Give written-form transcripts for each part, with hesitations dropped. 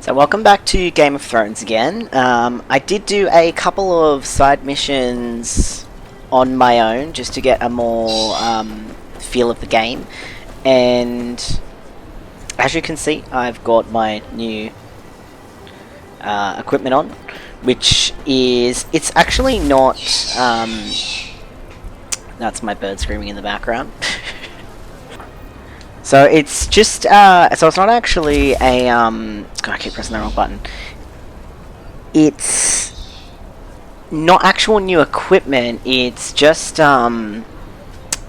So welcome back to Game of Thrones again. I did do a couple of side missions on my own just to get a more feel of the game, and as you can see I've got my new equipment on, which is, it's actually not, that's my bird screaming in the background. So it's just, so it's not actually a, God, I keep pressing the wrong button. It's not actual new equipment, it's just,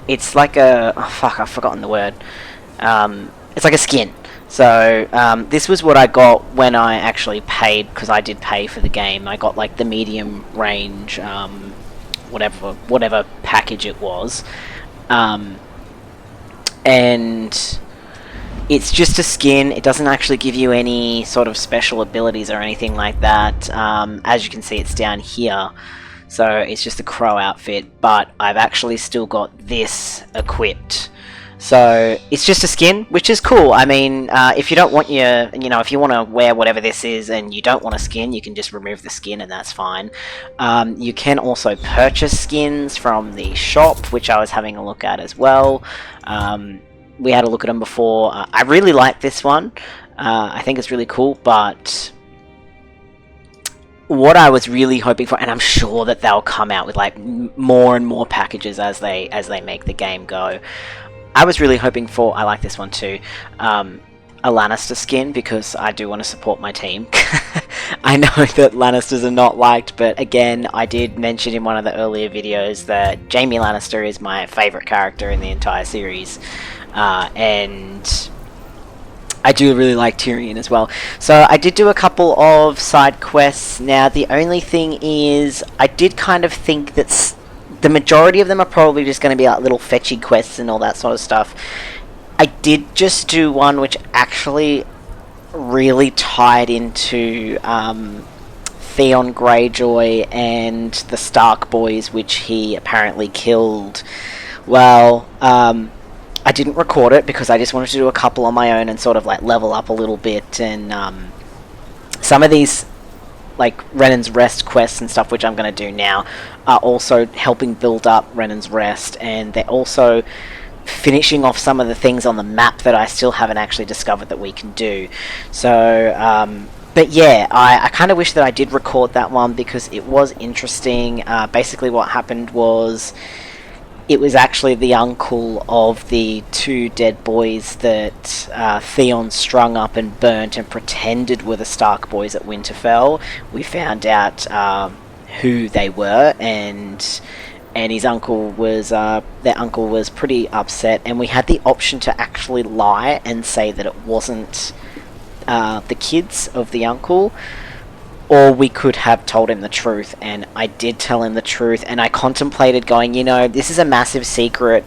it's like a, oh fuck, I've forgotten the word. It's like a skin. So, this was what I got when I actually paid, because I did pay for the game. I got like the medium range, whatever package it was. And it's just a skin. It doesn't actually give you any sort of special abilities or anything like that. As you can see, it's down here, so it's just a crow outfit, but I've actually still got this equipped. So it's just a skin, which is cool. I mean, if you don't want your, if you want to wear whatever this is and you don't want a skin, you can just remove the skin and that's fine. You can also purchase skins from the shop, which I was having a look at as well. We had a look at them before. I really like this one. I think it's really cool, but what I was really hoping for, and I'm sure that they'll come out with like more and more packages as they make the game go. I was really hoping for, I like this one too, a Lannister skin, because I do want to support my team. I know that Lannisters are not liked, but again, I did mention in one of the earlier videos that Jaime Lannister is my favourite character in the entire series, and I do really like Tyrion as well. So I did do a couple of side quests. Now the only thing is, I did kind of think that the majority of them are probably just going to be like little fetchy quests and all that sort of stuff. I did just do one which actually really tied into Theon Greyjoy and the Stark boys, which he apparently killed. Well, I didn't record it because I just wanted to do a couple on my own and sort of like level up a little bit, and some of these like Renan's Rest quests and stuff, which I'm going to do now, are also helping build up Renan's Rest, and they're also finishing off some of the things on the map that I still haven't actually discovered that we can do. So, but yeah, I kind of wish that I did record that one because it was interesting. Basically what happened was, it was actually the uncle of the two dead boys that Theon strung up and burnt and pretended were the Stark boys at Winterfell. We found out who they were, and his uncle was, their uncle was pretty upset, and we had the option to actually lie and say that it wasn't the kids of the uncle, or we could have told him the truth, and I did tell him the truth, and I contemplated going, this is a massive secret,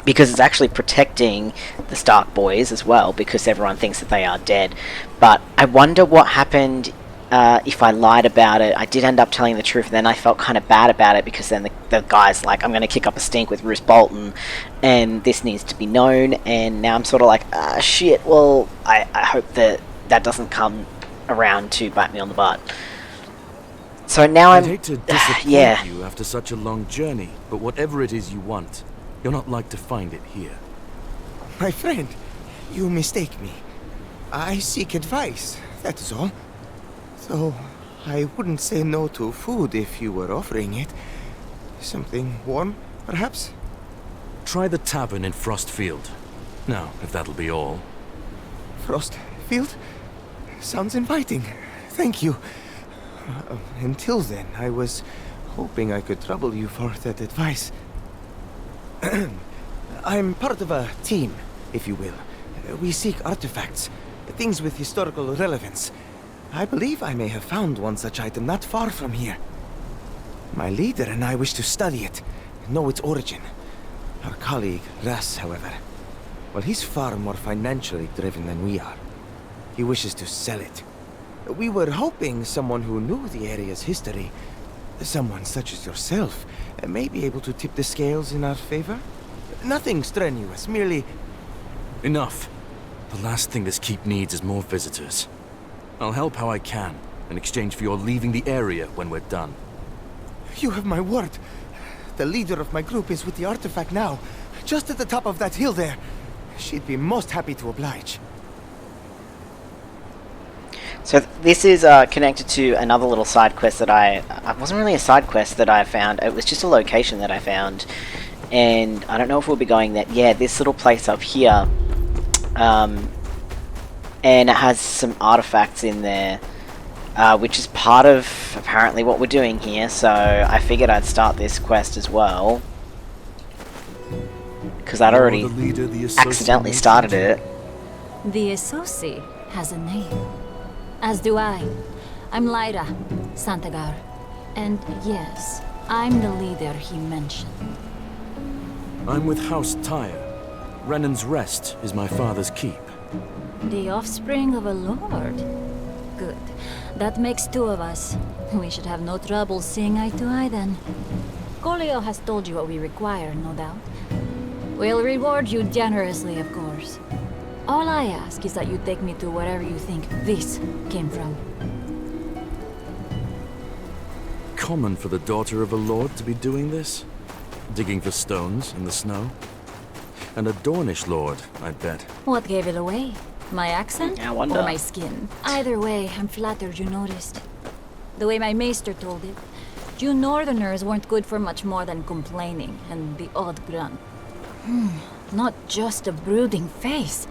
because it's actually protecting the Stark boys as well, because everyone thinks that they are dead. But I wonder what happened if I lied about it. I did end up telling the truth, and then I felt kind of bad about it, because then the guy's like, I'm going to kick up a stink with Roose Bolton, and this needs to be known, and now I'm sort of like, shit, well, I hope that doesn't come around to bite me on the butt. So now I'd hate to disappoint yeah. you after such a long journey, but whatever it is you want, you're not like to find it here. My friend, you mistake me. I seek advice, that is all. Though I wouldn't say no to food if you were offering it. Something warm, perhaps? Try the tavern in Frostfield. Now, if that'll be all. Frostfield? Sounds inviting. Thank you. Until then, I was hoping I could trouble you for that advice. I'm part of a team, if you will. We seek artifacts, things with historical relevance. I believe I may have found one such item not far from here. My leader and I wish to study it, know its origin. Our colleague, Russ, however, well, he's far more financially driven than we are. He wishes to sell it. We were hoping someone who knew the area's history, someone such as yourself, may be able to tip the scales in our favor. Nothing strenuous, merely... Enough. The last thing this keep needs is more visitors. I'll help how I can, in exchange for your leaving the area when we're done. You have my word. The leader of my group is with the artifact now, just at the top of that hill there. She'd be most happy to oblige. So this is connected to another little side quest that it wasn't really a side quest that I found, it was just a location that I found. And I don't know if we'll be going there. Yeah, this little place up here. And it has some artifacts in there, which is part of, apparently, what we're doing here. So I figured I'd start this quest as well. Because I'd already accidentally started it. The Associate has a name. As do I. I'm Lyra, Santagar. And yes, I'm the leader he mentioned. I'm with House Tyre. Renan's Rest is my father's keep. The offspring of a lord. Good. That makes two of us. We should have no trouble seeing eye to eye then. Colio has told you what we require, no doubt. We'll reward you generously, of course. All I ask is that you take me to wherever you think this came from. Common for the daughter of a lord to be doing this? Digging for stones in the snow? And a Dornish lord, I bet. What gave it away? My accent? I wonder. Or my skin? Either way, I'm flattered you noticed. The way my maester told it, you northerners weren't good for much more than complaining and the odd grunt. Not just a brooding face.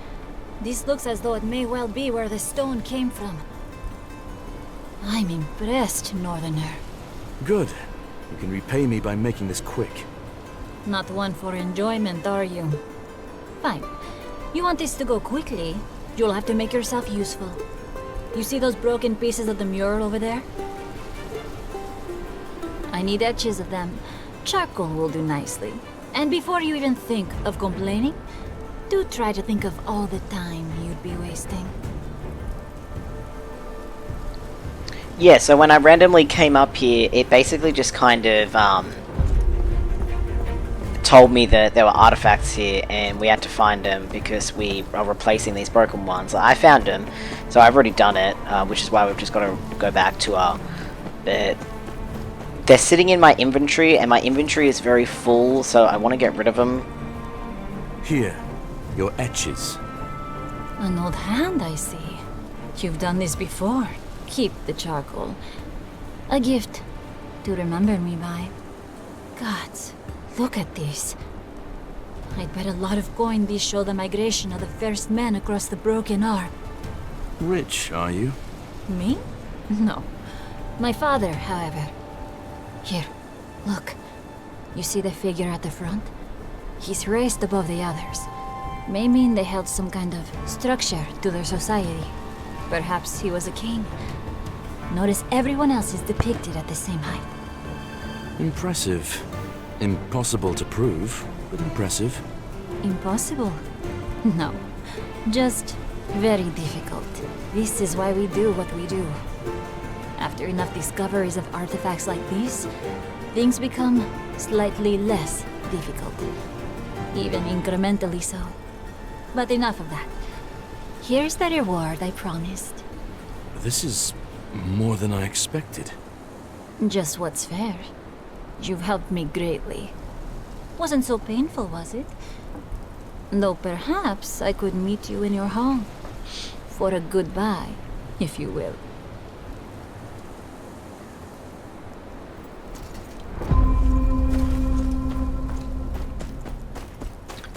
This looks as though it may well be where the stone came from. I'm impressed, northerner. Good. You can repay me by making this quick. Not one for enjoyment, are you? Fine. You want this to go quickly, you'll have to make yourself useful. You see those broken pieces of the mural over there? I need etches of them. Charcoal will do nicely. And before you even think of complaining, do try to think of all the time you'd be wasting. Yeah, so when I randomly came up here, it basically just kind of told me that there were artifacts here and we had to find them because we are replacing these broken ones. I found them, so I've already done it, which is why we've just got to go back to our bed. They're sitting in my inventory and my inventory is very full, so I want to get rid of them. Here, your etches. An old hand, I see. You've done this before. Keep the charcoal. A gift to remember me by. Gods, look at this. I'd bet a lot of coin these show the migration of the first men across the broken arc. Rich, are you? Me? No. My father, however. Here, look. You see the figure at the front? He's raised above the others. May mean they held some kind of structure to their society. Perhaps he was a king. Notice everyone else is depicted at the same height. Impressive. Impossible to prove, but impressive. Impossible? No. Just very difficult. This is why we do what we do. After enough discoveries of artifacts like these, things become slightly less difficult. Even incrementally so. But enough of that. Here's the reward I promised. This is more than I expected. Just what's fair. You've helped me greatly. Wasn't so painful, was it? Though perhaps I could meet you in your home. For a goodbye, if you will.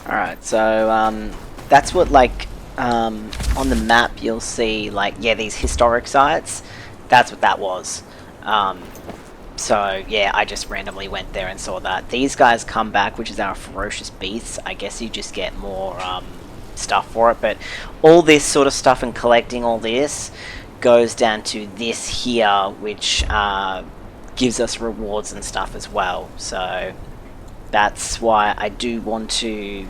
Alright, so that's what, like, on the map you'll see, like, yeah, these historic sites. That's what that was. So yeah, I just randomly went there and saw that. These guys come back, which is our ferocious beasts. I guess you just get more stuff for it, but all this sort of stuff and collecting all this goes down to this here, which gives us rewards and stuff as well. So that's why I do want to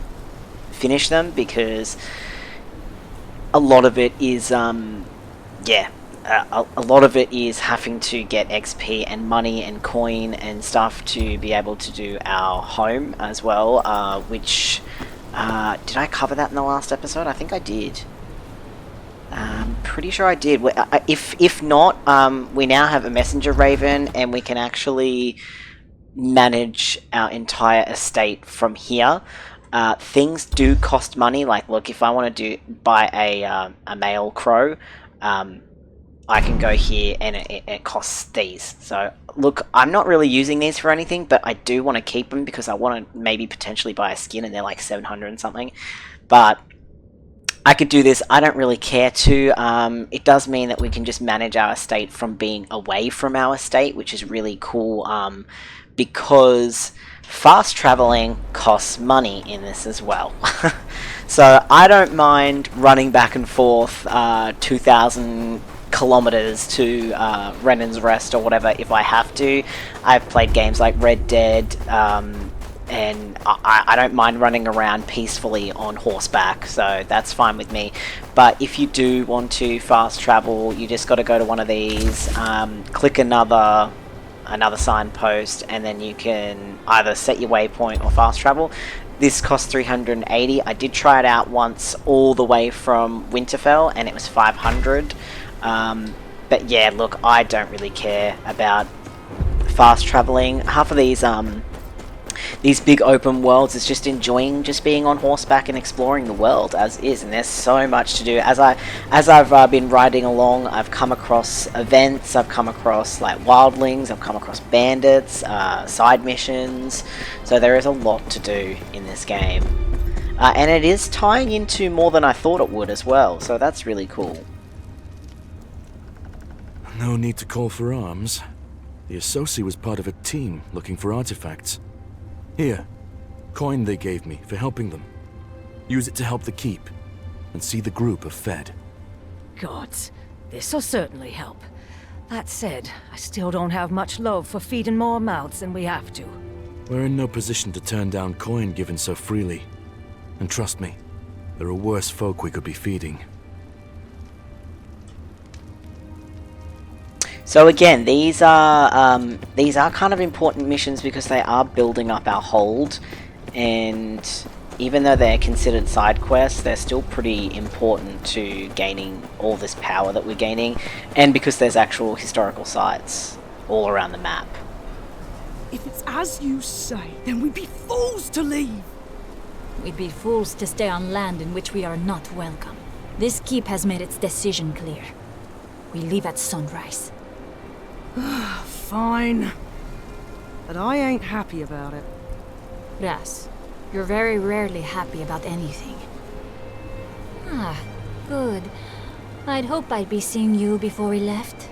finish them, because a lot of it is yeah, a lot of it is having to get XP and money and coin and stuff to be able to do our home as well, which did I cover that in the last episode? I think I did. I'm pretty sure I did. If not, we now have a messenger raven, and we can actually manage our entire estate from here. Things do cost money. Like, look, if I want to buy a male crow, I can go here and it costs these. So look, I'm not really using these for anything, but I do want to keep them because I want to maybe potentially buy a skin, and they're like 700 and something. But I could do this. I don't really care to. It does mean that we can just manage our estate from being away from our estate, which is really cool, because fast traveling costs money in this as well. So I don't mind running back and forth 2,000 kilometers to Renan's Rest or whatever if I have to. I've played games like Red Dead, and I don't mind running around peacefully on horseback, so that's fine with me. But if you do want to fast travel, you just got to go to one of these, click another signpost, and then you can either set your waypoint or fast travel. This costs 380. I did try it out once all the way from Winterfell, and it was 500. But yeah, look, I don't really care about fast traveling. Half of these big open worlds is just enjoying just being on horseback and exploring the world as is, and there's so much to do. As I've been riding along, I've come across events, I've come across like wildlings, I've come across bandits, side missions, so there is a lot to do in this game. And it is tying into more than I thought it would as well, so that's really cool. No need to call for arms. The Associate was part of a team looking for artifacts. Here, coin they gave me for helping them. Use it to help the keep, and see the group are fed. Gods, this'll certainly help. That said, I still don't have much love for feeding more mouths than we have to. We're in no position to turn down coin given so freely. And trust me, there are worse folk we could be feeding. So again, these are kind of important missions because they are building up our hold, and even though they're considered side quests, they're still pretty important to gaining all this power that we're gaining, and because there's actual historical sites all around the map. If it's as you say, then we'd be fools to leave. We'd be fools to stay on land in which we are not welcome. This keep has made its decision clear. We leave at sunrise. Fine. But I ain't happy about it. Ras, you're very rarely happy about anything. Ah, good. I'd hoped I'd be seeing you before we left.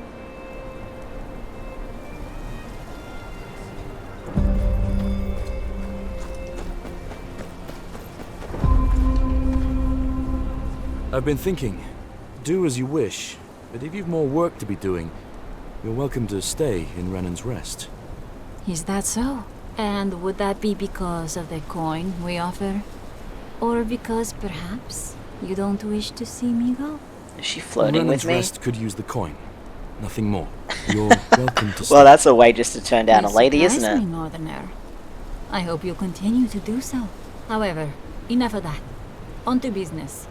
I've been thinking. Do as you wish, but if you've more work to be doing, you're welcome to stay in Renan's Rest. Is that so? And would that be because of the coin we offer? Or because, perhaps, you don't wish to see me go? Is she flirting Renan's with me? Rest could use the coin. Nothing more. You're welcome to stay. Well, that's a way just to turn down a You lady, surprise isn't it? me, Northerner. I hope you'll continue to do so. However, enough of that. On to business.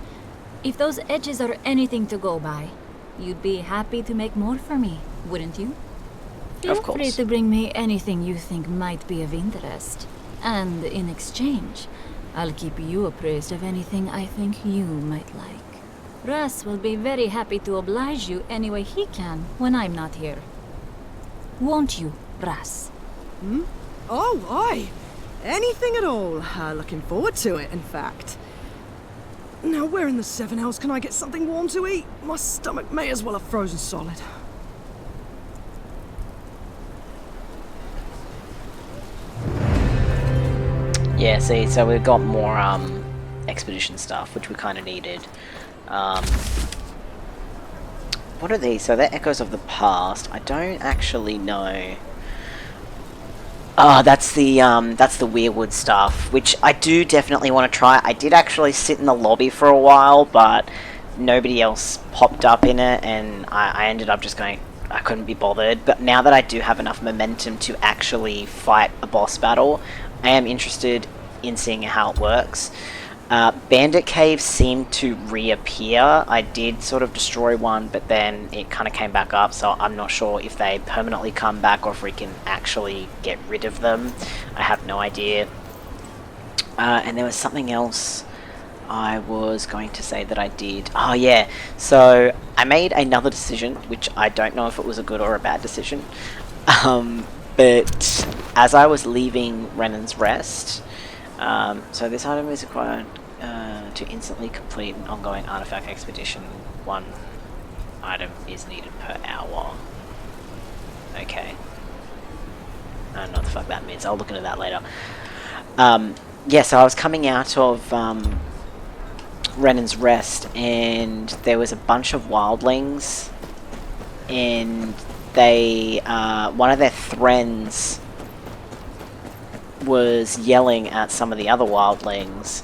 If those edges are anything to go by, you'd be happy to make more for me, wouldn't you? Feel Of course. free to bring me anything you think might be of interest. And in exchange, I'll keep you appraised of anything I think you might like. Russ will be very happy to oblige you any way he can when I'm not here. Won't you, Russ? Oh, aye. Anything at all. Looking forward to it, in fact. Now, where in the Seven Hells can I get something warm to eat? My stomach may as well have frozen solid. Yeah, see, so we've got more expedition stuff, which we kind of needed. What are these? So they're echoes of the past. I don't actually know. Oh, that's the Weirwood stuff, which I do definitely want to try. I did actually sit in the lobby for a while, but nobody else popped up in it, and I ended up just going, I couldn't be bothered. But now that I do have enough momentum to actually fight a boss battle, I am interested in seeing how it works. Bandit caves seem to reappear. I did sort of destroy one, but then it kind of came back up, so I'm not sure if they permanently come back or if we can actually get rid of them. I have no idea. And there was something else I was going to say that I did. Oh yeah, so I made another decision, which I don't know if it was a good or a bad decision. But as I was leaving Renan's Rest, so this item is required to instantly complete an ongoing artifact expedition. 1 item is needed per hour. Okay. I don't know what the fuck that means. I'll look into that later. Yeah, so I was coming out of Renan's Rest, and there was a bunch of wildlings, and they, one of their friends was yelling at some of the other wildlings,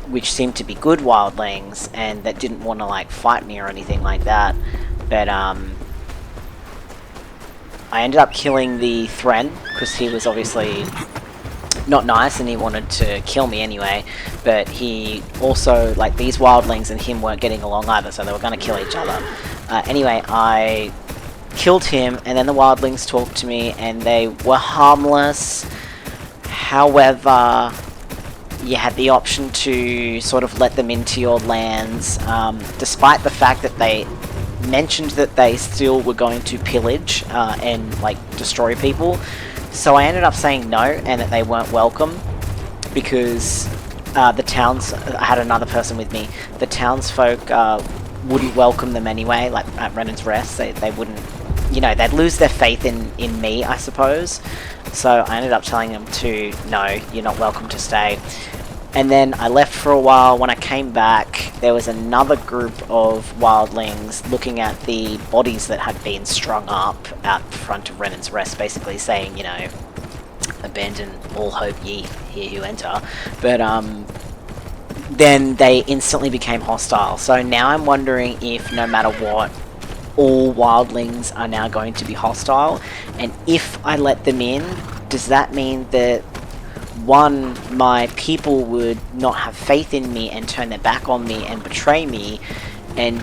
which seemed to be good wildlings, and that didn't want to, like, fight me or anything like that, but, I ended up killing the Thren, because he was obviously not nice and he wanted to kill me anyway, but he also, like, these wildlings and him weren't getting along either, so they were going to kill each other. Anyway, I killed him, and then the wildlings talked to me, and they were harmless. However, you had the option to sort of let them into your lands, despite the fact that they mentioned that they still were going to pillage and, like, destroy people. So I ended up saying no, and that they weren't welcome, because the towns, I had another person with me, the townsfolk wouldn't welcome them anyway, like at Renan's Rest. They wouldn't, you know, they'd lose their faith in me, I suppose. So I ended up telling them to, no, you're not welcome to stay. And then I left for a while. When I came back, there was another group of wildlings looking at the bodies that had been strung up out front of Renan's Rest, basically saying, you know, abandon all hope ye here who enter. But then they instantly became hostile. So now I'm wondering if, no matter what, all wildlings are now going to be hostile, and if I let them in, does that mean that, one, my people would not have faith in me and turn their back on me and betray me, and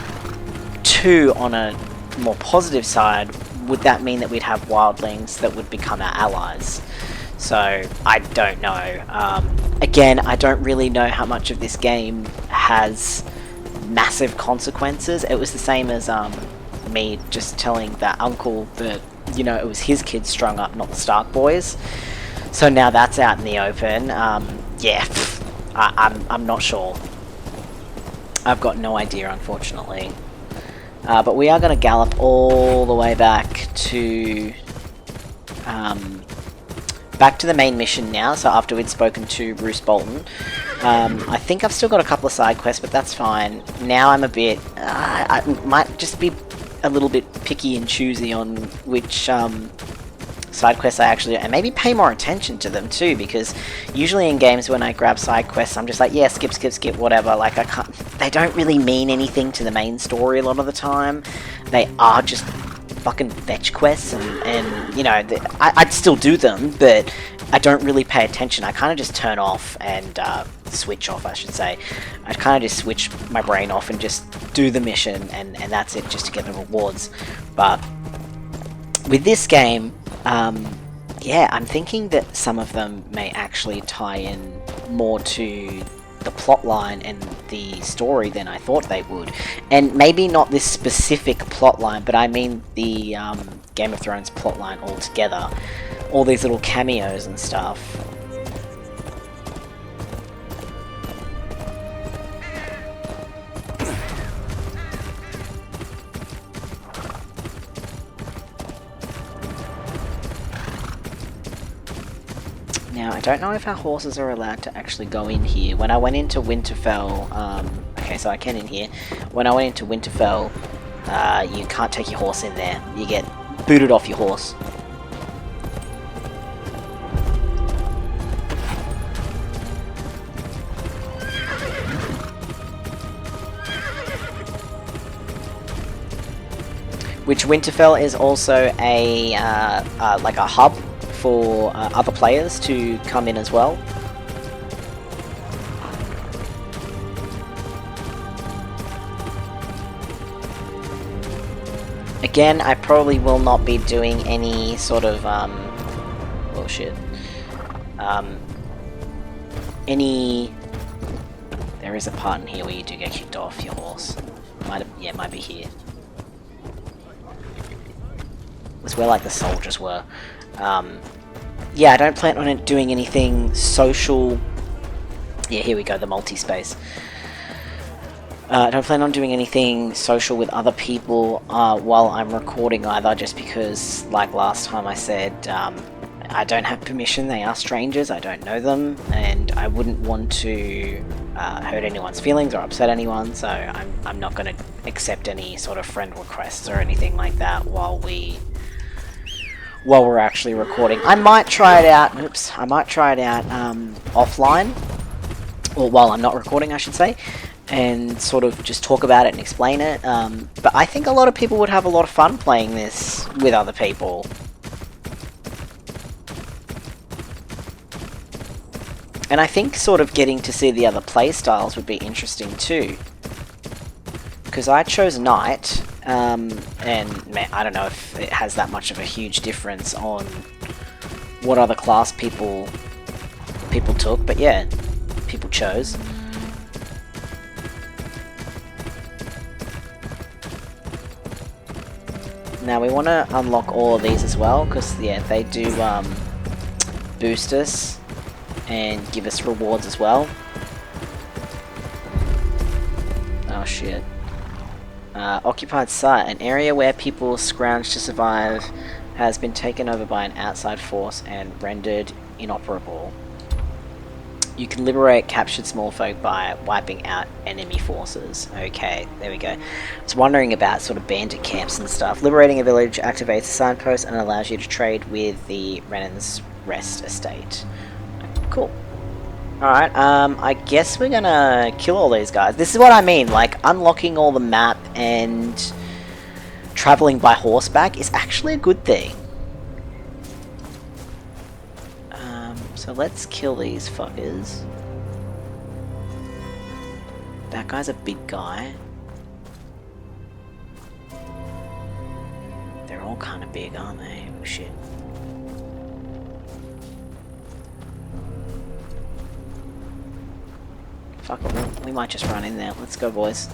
two, on a more positive side, would that mean that we'd have wildlings that would become our allies? So I don't know. Again, I don't really know how much of this game has massive consequences. It was the same as me just telling that uncle that, you know, it was his kids strung up, not the Stark boys. So now that's out in the open. Yeah, I'm not sure. I've got no idea, unfortunately. But we are going to gallop all the way back to the main mission now. So after we'd spoken to Bruce Bolton, I think I've still got a couple of side quests, but that's fine. Now I'm a bit, I might just be a little bit picky and choosy on which side quests I actually do, and maybe pay more attention to them too, because usually in games when I grab side quests, I'm just like, yeah, skip, whatever. Like, I can't, they don't really mean anything to the main story a lot of the time. They are just fucking fetch quests, and you know, I'd still do them, but I don't really pay attention. I kind of just turn off and switch off, I should say. I kind of just switch my brain off and just do the mission, and that's it, just to get the rewards. But with this game, yeah, I'm thinking that some of them may actually tie in more to the plot line and the story than I thought they would. And maybe not this specific plot line, but I mean the Game of Thrones plot line altogether. All these little cameos and stuff. Now, I don't know if our horses are allowed to actually go in here. When I went into Winterfell, okay, so I can in here. When I went into Winterfell, you can't take your horse in there. You get booted off your horse. Which Winterfell is also a like a hub for other players to come in as well. Again, I probably will not be doing any sort of, oh shit. There is a part in here where you do get kicked off your horse. Yeah, it might be here. It's where, like, the soldiers were. Yeah, I don't plan on doing anything social. Yeah, here we go, the multi-space. I don't plan on doing anything social with other people while I'm recording either, just because, like last time I said, I don't have permission. They are strangers, I don't know them, and I wouldn't want to hurt anyone's feelings or upset anyone, so I'm not going to accept any sort of friend requests or anything like that while we're actually recording. I might try it out, offline, or while I'm not recording, I should say, and sort of just talk about it and explain it, but I think a lot of people would have a lot of fun playing this with other people. And I think sort of getting to see the other playstyles would be interesting too. Because I chose Knight, and man, I don't know if it has that much of a huge difference on what other class people took, but yeah, people chose. Now we want to unlock all of these as well, because yeah, they do boost us and give us rewards as well. Oh shit. Occupied site, an area where people scrounge to survive, has been taken over by an outside force and rendered inoperable. You can liberate captured small folk by wiping out enemy forces. Okay, there we go. I was wondering about sort of bandit camps and stuff. Liberating a village activates a signpost and allows you to trade with the Renan's Rest estate. Cool. Alright, I guess we're gonna kill all these guys. This is what I mean, like, unlocking all the map and traveling by horseback is actually a good thing. So let's kill these fuckers. That guy's a big guy. They're all kind of big, aren't they? Oh shit. Fuck it, we might just run in there. Let's go, boys.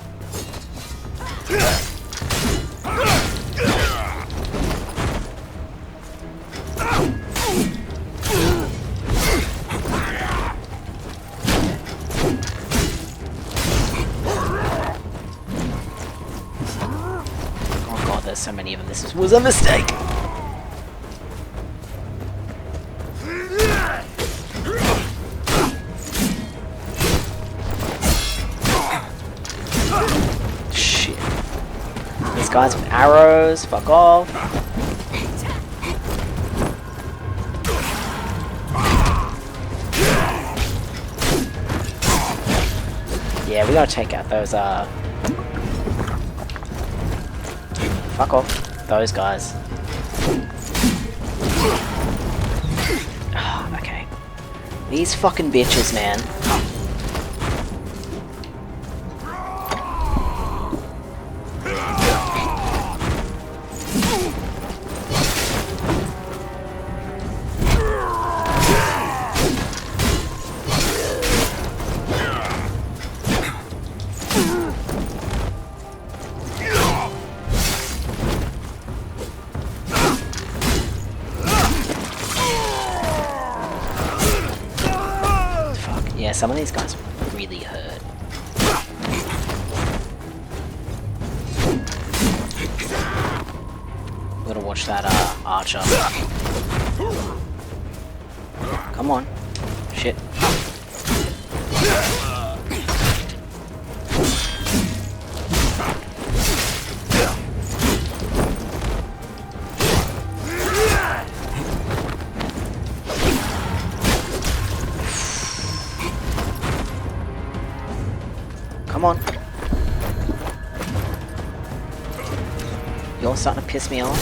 Oh god, there's so many of them. This was a mistake. Guys with arrows, fuck off. Yeah, we gotta take out those, fuck off, those guys. Okay. These fucking bitches, man. Yeah, some of these guys really hurt. We gotta watch that archer. Come on. Shit. Come on. You're starting to piss me off.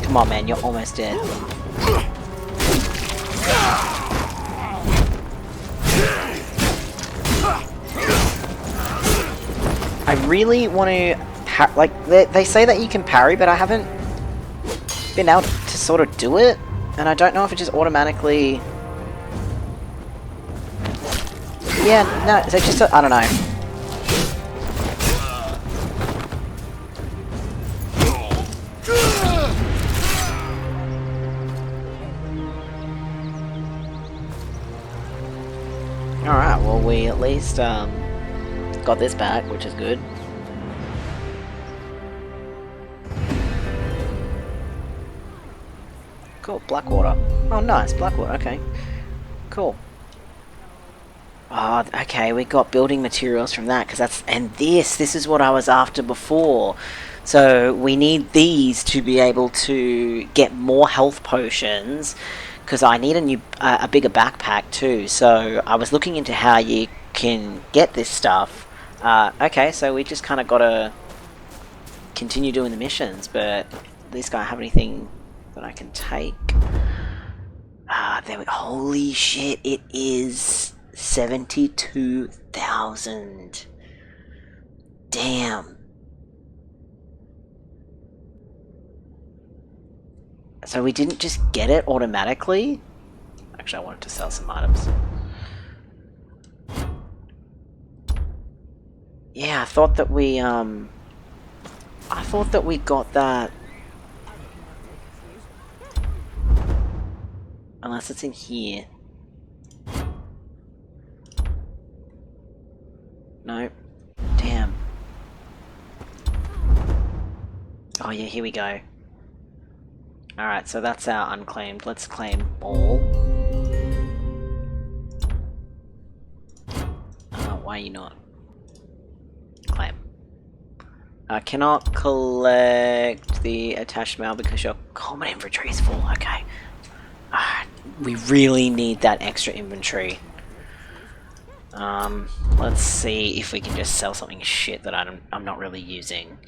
Come on, man, you're almost dead. I really want to... like, they say that you can parry, but I haven't been able to sort of do it. And I don't know if it just automatically... Yeah, no, it's just... I don't know. Alright, well we at least got this back, which is good. Cool, Blackwater. Oh nice, Blackwater, okay. Cool. Oh, okay, we got building materials from that, because that's... And this is what I was after before. So we need these to be able to get more health potions, because I need a bigger backpack too. So I was looking into how you can get this stuff. Okay, so we just kind of got to continue doing the missions, but at least I don't have anything that I can take. There we... Holy shit, it is 72,000. Damn. So we didn't just get it automatically? Actually, I wanted to sell some items. Yeah, I thought that we got that. Unless it's in here. No. Damn. Oh yeah, here we go. Alright, so that's our unclaimed. Let's claim all. Why are you not? Claim. Cannot collect the attached mail because your common inventory is full. Okay. We really need that extra inventory. Let's see if we can just sell something shit that I'm not really using.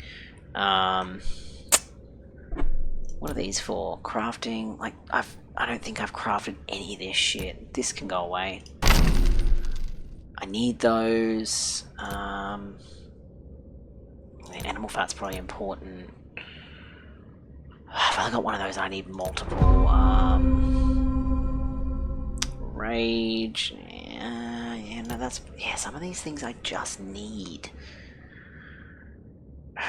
What are these for? Crafting? Like, I don't think I've crafted any of this shit. This can go away. I need those. Animal fat's probably important. I've only got one of those. I need multiple. Rage. Yeah, no, that's... Yeah, some of these things I just need. I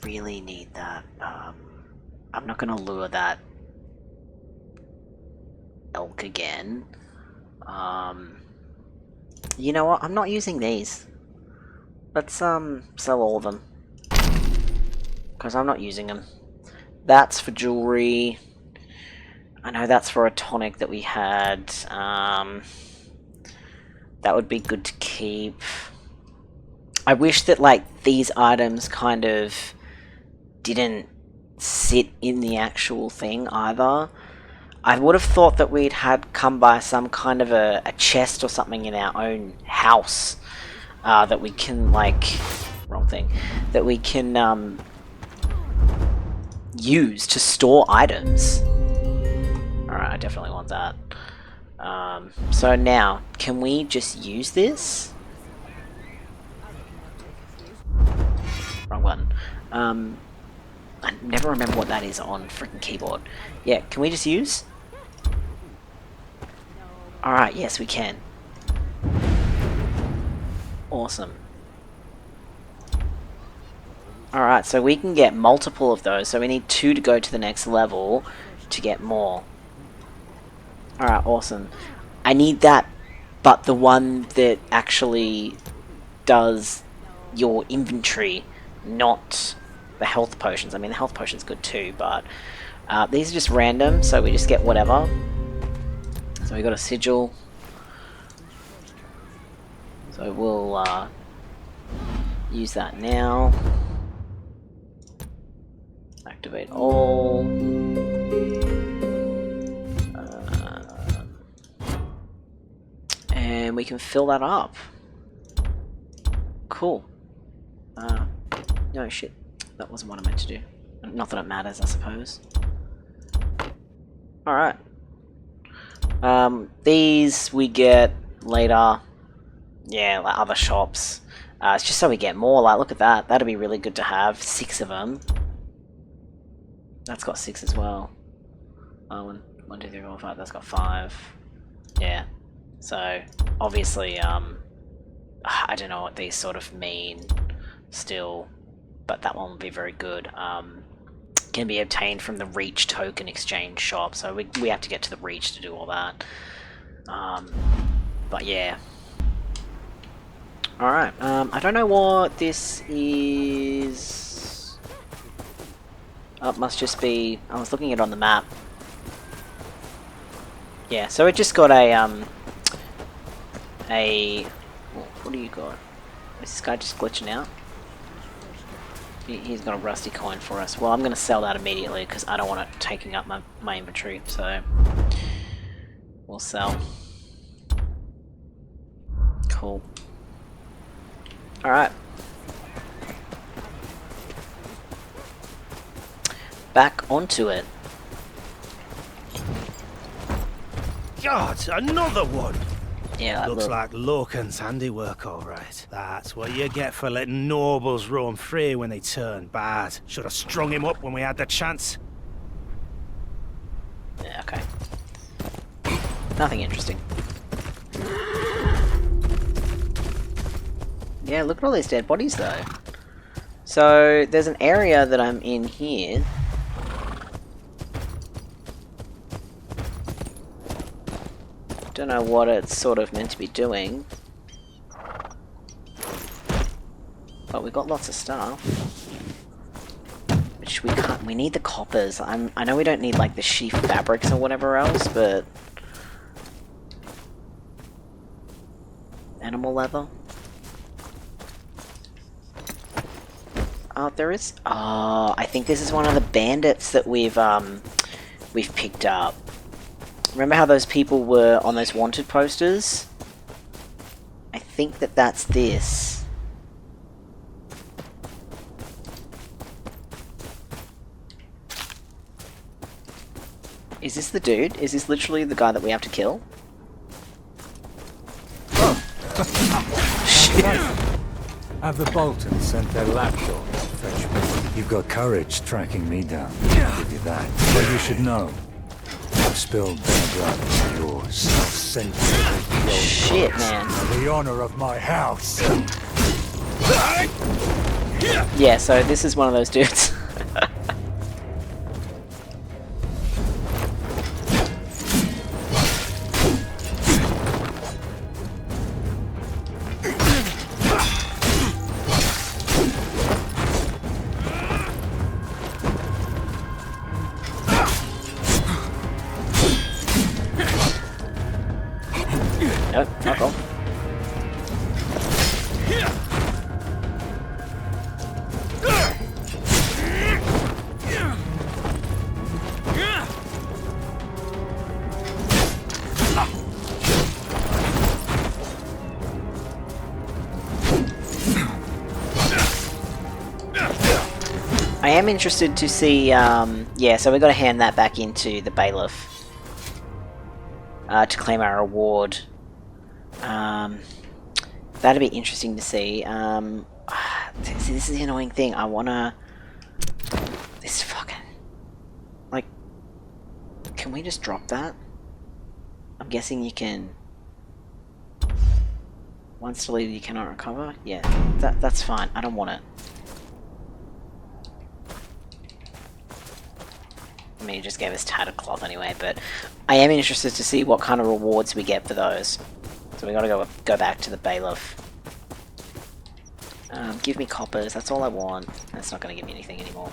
really need that. I'm not gonna lure that elk again. You know what? I'm not using these. Let's sell all of them, because I'm not using them. That's for jewelry. I know that's for a tonic that we had. That would be good to keep. I wish that, like, these items kind of didn't sit in the actual thing either. I would have thought that we'd had come by some kind of a chest or something in our own house that we can, like... Wrong thing. That we can use to store items. Alright, I definitely want that. So now, can we just use this? Wrong one. I never remember what that is on freaking keyboard. Yeah, can we just use? Alright, yes we can. Awesome. Alright, so we can get multiple of those, so we need 2 to go to the next level to get more. Alright, awesome. I need that, but the one that actually does your inventory, not the health potions. I mean, the health potion's good too, but these are just random, so we just get whatever. So we got a sigil. So we'll use that now. Activate all. And we can fill that up. Cool. No shit. That wasn't what I meant to do. Not that it matters, I suppose. Alright. These we get later. yeah, like other shops. It's just so we get more. Like, look at that. That'd be really good to have. 6 of them. That's got 6 as well. 1, 2, 3, 4, 5. That's got 5. Yeah. So obviously, I don't know what these sort of mean still, but that one would be very good. Can be obtained from the Reach token exchange shop, so we have to get to the Reach to do all that. But yeah. Alright, I don't know what this is. Oh, it must just be... I was looking at it on the map. Yeah, so it just got a... What do you got? Is this guy just glitching out? He's got a rusty coin for us. Well, I'm going to sell that immediately because I don't want it taking up my inventory, so... We'll sell. Cool. Alright. Back onto it. God, another one! Yeah, Looks like Loken's handiwork, alright. That's what you get for letting nobles roam free when they turn bad. Should have strung him up when we had the chance. Yeah, okay. Nothing interesting. Yeah, look at all these dead bodies though. So, there's an area that I'm in here. Don't know what it's sort of meant to be doing. But we got lots of stuff. Which we can't... We need the coppers. I know we don't need like the sheath fabrics or whatever else, but... Animal leather? Oh, there is... Oh, I think this is one of the bandits that we've picked up. Remember how those people were on those wanted posters? I think that that's this. Is this the dude? Is this literally the guy that we have to kill? Shit. Have the Boltons sent their lapdogs to fetch me? You've got courage tracking me down. I'll give you that. But you should know, I've spilled their blood for yours. I've sent you to the Shit, man. the honor of my house. Yeah, so this is one of those dudes. Nope, not cool. I am interested to see, yeah, so we've got to hand that back into the bailiff to claim our reward. That'd be interesting to see. See, this is the annoying thing. I wanna... This fucking... Like... Can we just drop that? I'm guessing you can... Once deleted you cannot recover? Yeah, that's fine. I don't want it. I mean, he just gave us tattered cloth anyway, but I am interested to see what kind of rewards we get for those. So we gotta go back to the bailiff. Give me coppers, that's all I want. That's not gonna give me anything anymore.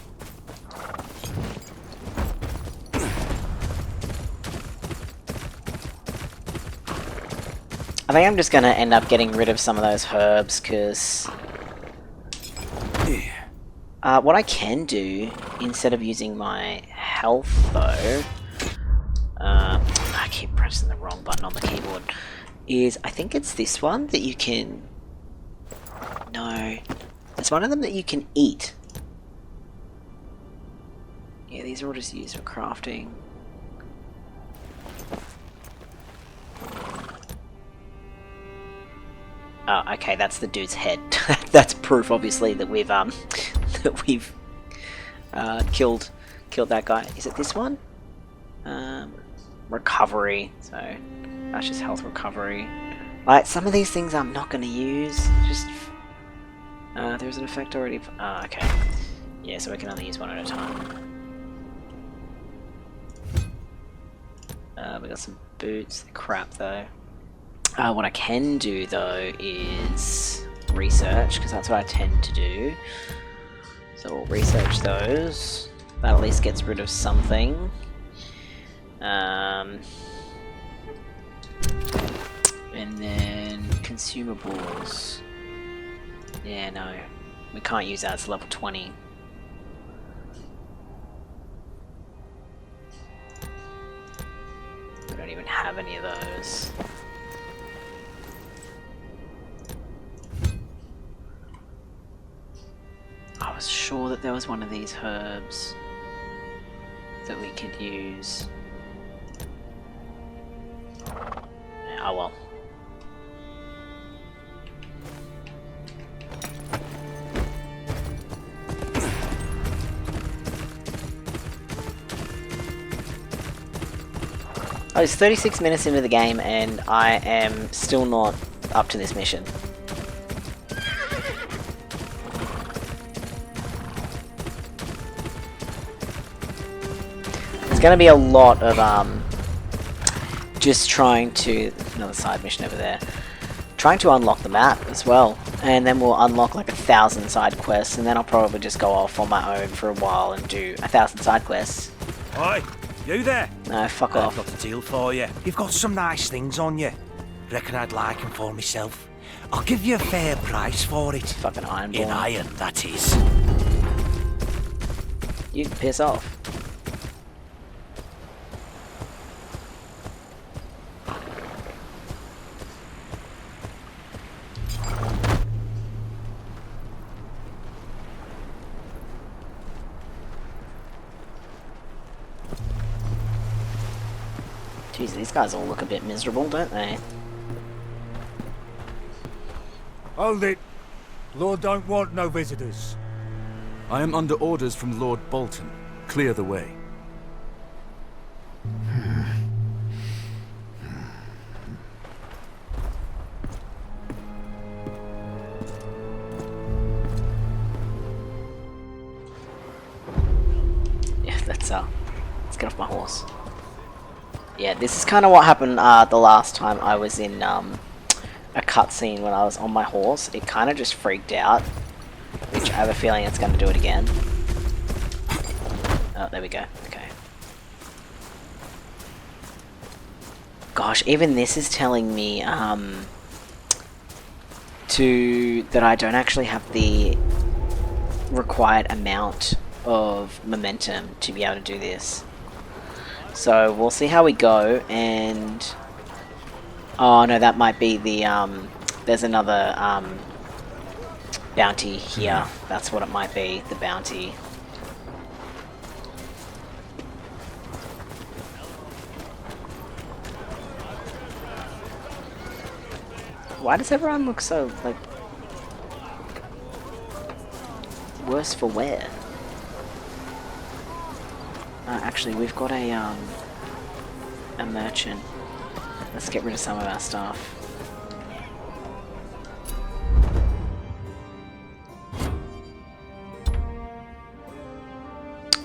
I think I'm just gonna end up getting rid of some of those herbs, because... what I can do, instead of using my health though... I keep pressing the wrong button on the keyboard. Is, I think it's this one that you can... No. It's one of them that you can eat. Yeah, these are all just used for crafting. Oh, okay, that's the dude's head. That's proof, obviously, that we've killed that guy. Is it this one? Recovery. So that's just health recovery. Like, some of these things I'm not going to use. Just there's an effect already. Okay. Yeah, so we can only use one at a time. We got some boots. They're crap though. What I can do though is research, because that's what I tend to do. So we'll research those. That at least gets rid of something. And then consumables. Yeah, no. We can't use that, it's level 20. We don't even have any of those. I was sure that there was one of these herbs that we could use. Oh well. Oh, it's 36 minutes into the game and I am still not up to this mission. It's gonna be a lot of just trying to, another side mission over there, trying to unlock the map as well, and then we'll unlock like 1,000 side quests, and then I'll probably just go off on my own for a while and do 1,000 side quests. Oi, you there? No, fuck off. I've got a deal for you. You've got some nice things on you. Reckon I'd like 'em for myself. I'll give you a fair price for it. Fucking iron In ball. iron, that is. You can piss off. Jeez, these guys all look a bit miserable, don't they? Hold it. Lord don't want no visitors. I am under orders from Lord Bolton. Clear the way. Yeah, let's get off my horse. Yeah, this is kind of what happened the last time I was in a cutscene when I was on my horse. It kind of just freaked out, which I have a feeling it's going to do it again. Oh, there we go. Okay. Gosh, even this is telling me that I don't actually have the required amount of momentum to be able to do this. So we'll see how we go, and oh no, that might be the there's another bounty here. That's what it might be, the bounty. Why does everyone look so, like, worse for wear? Actually, we've got a merchant. Let's get rid of some of our stuff.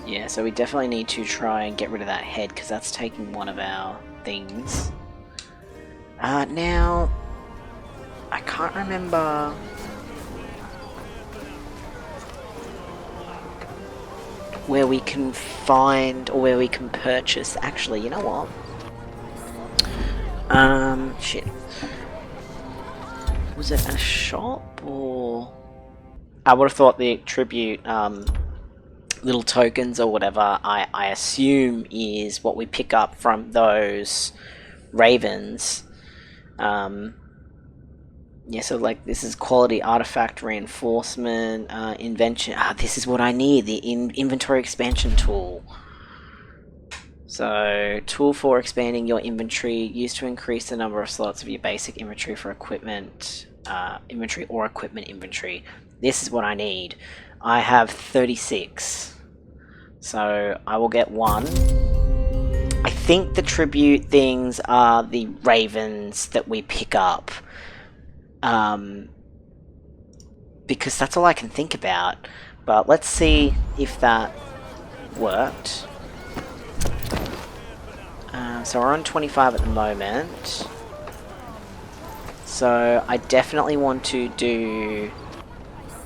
Yeah, so we definitely need to try and get rid of that head, because that's taking one of our things. Now, I can't remember... where we can find, or where we can purchase. Actually, you know what? Shit. Was it a shop, or... I would have thought the tribute, little tokens or whatever, I assume is what we pick up from those ravens. Yeah, so like this is quality artifact reinforcement, invention. This is what I need, the inventory expansion tool. So, tool for expanding your inventory, used to increase the number of slots of your basic inventory for equipment. inventory or equipment inventory. This is what I need. I have 36. So I will get one. I think the tribute things are the ravens that we pick up. Because that's all I can think about. But let's see if that worked. So we're on 25 at the moment. So I definitely want to do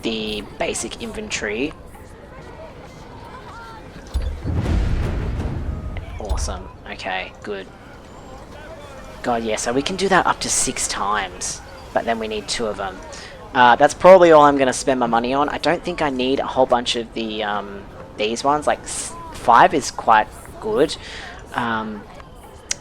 the basic inventory. Awesome. Okay, good. God, yeah, so we can do that up to 6 times. But then we need 2 of them. That's probably all I'm going to spend my money on. I don't think I need a whole bunch of the these ones. Like 5 is quite good.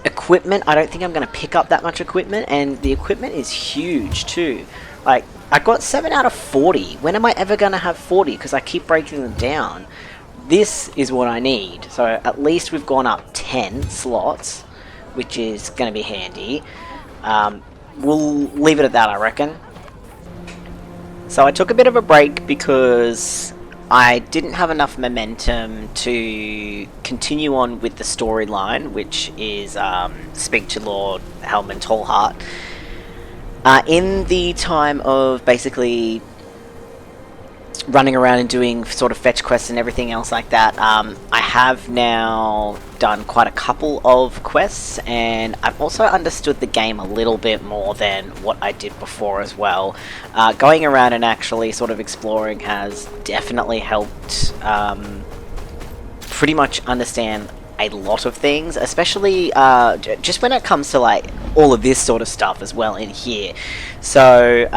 Equipment, I don't think I'm going to pick up that much equipment, and the equipment is huge too. Like, I got 7 out of 40. When am I ever going to have 40? Because I keep breaking them down. This is what I need. So at least we've gone up 10 slots, which is going to be handy. We'll leave it at that, I reckon. So I took a bit of a break because I didn't have enough momentum to continue on with the storyline, which is speak to Lord Helman Tallheart. In the time of basically running around and doing sort of fetch quests and everything else like that, I have now done quite a couple of quests, and I've also understood the game a little bit more than what I did before as well. Going around and actually sort of exploring has definitely helped pretty much understand a lot of things, especially just when it comes to like all of this sort of stuff as well in here. So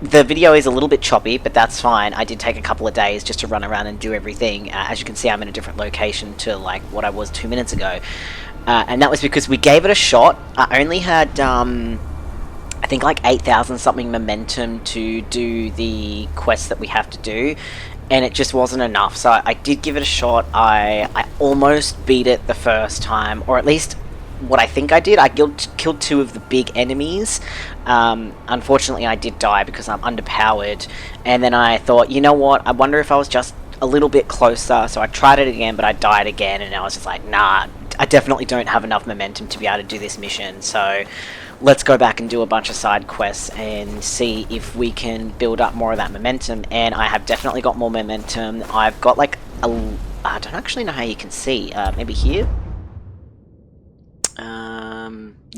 the video is a little bit choppy, but that's fine. I did take a couple of days just to run around and do everything. As you can see, I'm in a different location to like what I was 2 minutes ago. And that was because we gave it a shot. I only had, I think like 8,000 something momentum to do the quests that we have to do. And it just wasn't enough. So I did give it a shot. I almost beat it the first time, or at least what I think I did. I killed 2 of the big enemies. Unfortunately, I did die because I'm underpowered. And then I thought, you know what? I wonder if I was just a little bit closer. So I tried it again, but I died again. And I was just like, nah, I definitely don't have enough momentum to be able to do this mission. So let's go back and do a bunch of side quests and see if we can build up more of that momentum. And I have definitely got more momentum. I've got like a... I don't actually know how you can see. Maybe here?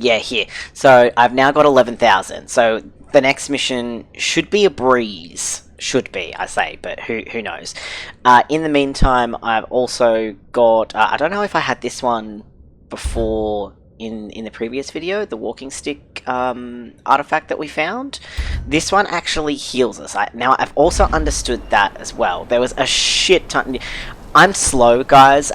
Yeah, here. So I've now got 11,000. So the next mission should be a breeze. Should be, I say, but who knows. In the meantime, I've also got... I don't know if I had this one before in the previous video, the walking stick artifact that we found. This one actually heals us. Now, I've also understood that as well. There was a shit ton... I'm slow, guys.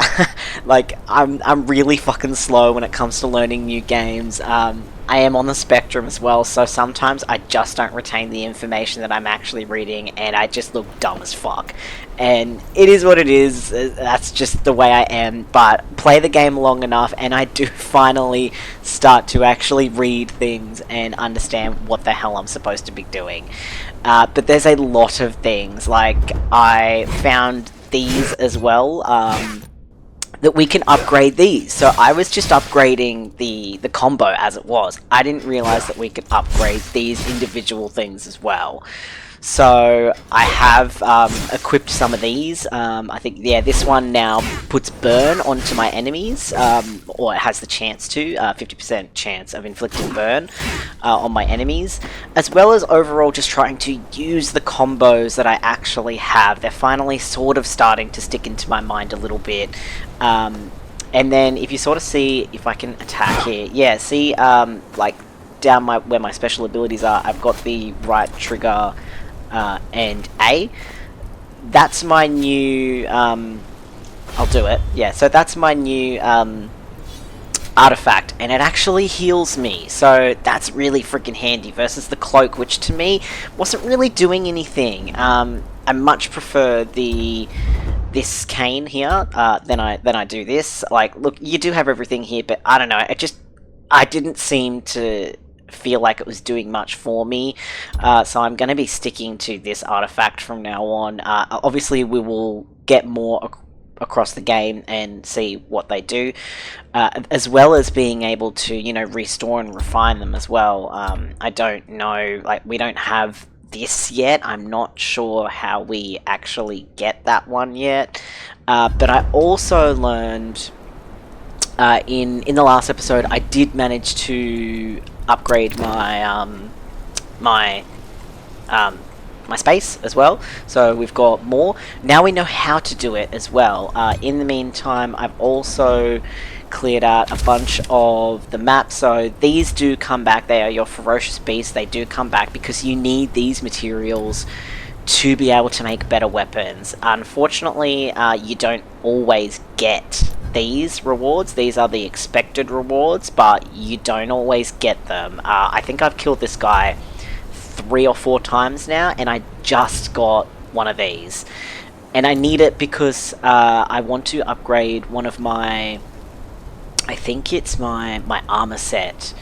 Like, I'm really fucking slow when it comes to learning new games. I am on the spectrum as well, so sometimes I just don't retain the information that I'm actually reading, and I just look dumb as fuck. And it is what it is. That's just the way I am. But play the game long enough, and I do finally start to actually read things and understand what the hell I'm supposed to be doing. But there's a lot of things. Like, I found these as well, that we can upgrade these. So I was just upgrading the combo as it was. I didn't realize that we could upgrade these individual things as well. So I have equipped some of these. I think, yeah, this one now puts burn onto my enemies, or it has the chance to, 50% chance of inflicting burn on my enemies, as well as overall just trying to use the combos that I actually have. They're finally sort of starting to stick into my mind a little bit. And then if you sort of see, if I can attack here, yeah, see, like down where my special abilities are, I've got the right trigger and A. That's my new, I'll do it, yeah, so that's my new artifact, and it actually heals me, so that's really freaking handy, versus the cloak, which to me wasn't really doing anything. I much prefer this cane here than I do this. Like, look, you do have everything here, but I don't know, I didn't seem to feel like it was doing much for me, so I'm going to be sticking to this artifact from now on. Obviously we will get more across the game and see what they do, as well as being able to, you know, restore and refine them as well. I don't know, like, we don't have this yet. I'm not sure how we actually get that one yet, but I also learned in the last episode, I did manage to upgrade my my space as well, so we've got more. Now we know how to do it as well. In the meantime, I've also cleared out a bunch of the maps, so these do come back. They are your ferocious beasts. They do come back because you need these materials to be able to make better weapons. Unfortunately, you don't always get these rewards. These are the expected rewards, but you don't always get them. I think I've killed this guy 3 or 4 times now, and I just got one of these. And I need it because I want to upgrade one of my... I think it's my armor set.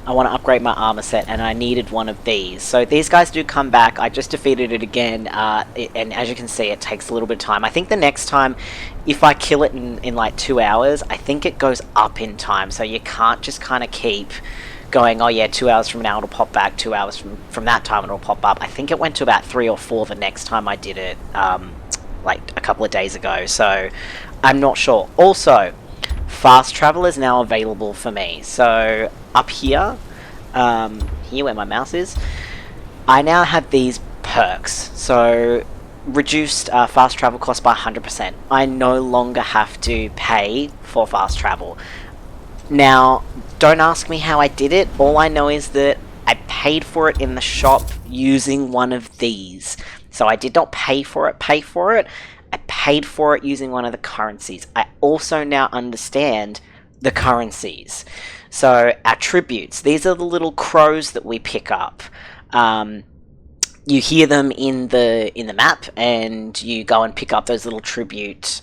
I want to upgrade my armor set, and I needed one of these. So these guys do come back. I just defeated it again, and as you can see, it takes a little bit of time. I think the next time, if I kill it in like 2 hours, I think it goes up in time. So you can't just kind of keep going, oh yeah, 2 hours from now it'll pop back, 2 hours from that time it'll pop up. I think it went to about 3 or 4 the next time I did it, like a couple of days ago. So I'm not sure. Also, fast travel is now available for me. So up here, here where my mouse is, I now have these perks. So reduced fast travel cost by 100%. I no longer have to pay for fast travel. Now, don't ask me how I did it. All I know is that I paid for it in the shop using one of these. So I did not pay for it. I paid for it using one of the currencies. I also now understand the currencies. So attributes, these are the little crows that we pick up. You hear them in the map, and you go and pick up those little tribute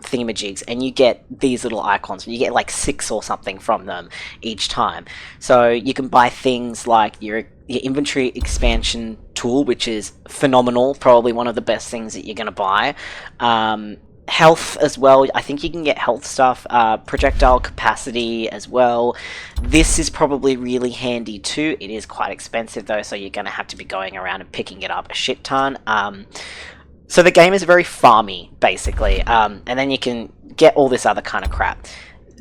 thingamajigs, and you get these little icons. You get like 6 or something from them each time. So you can buy things like your inventory expansion tool, which is phenomenal, probably one of the best things that you're going to buy. Health as well. I think you can get health stuff, projectile capacity as well. This is probably really handy too. It is quite expensive though, so you're going to have to be going around and picking it up a shit ton. So the game is very farmy, basically, and then you can get all this other kind of crap.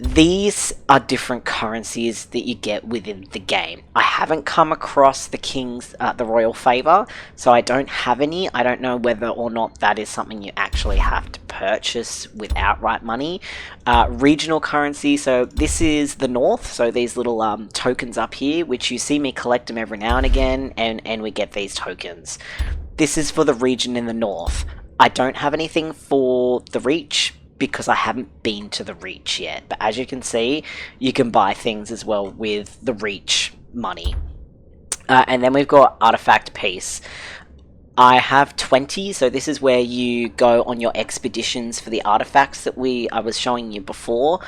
These are different currencies that you get within the game. I haven't come across the Royal Favor, so I don't have any. I don't know whether or not that is something you actually have to purchase with outright money. Regional currency, so this is the North, so these little tokens up here, which you see me collect them every now and again, and we get these tokens. This is for the region in the North. I don't have anything for the Reach, because I haven't been to the Reach yet. But as you can see, you can buy things as well with the Reach money. And then we've got Artifact Piece. I have 20, so this is where you go on your expeditions for the artifacts that I was showing you before.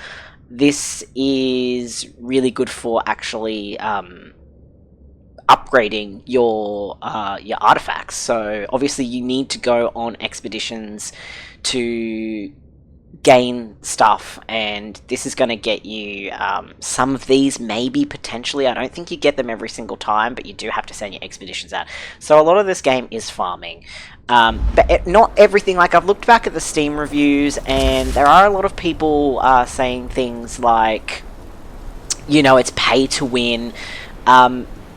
This is really good for actually upgrading your artifacts. So obviously you need to go on expeditions to gain stuff, and this is going to get you some of these, maybe potentially. I don't think you get them every single time, but you do have to send your expeditions out. So a lot of this game is farming, but not everything. Like, I've looked back at the Steam reviews, and there are a lot of people saying things like, you know, it's pay to win.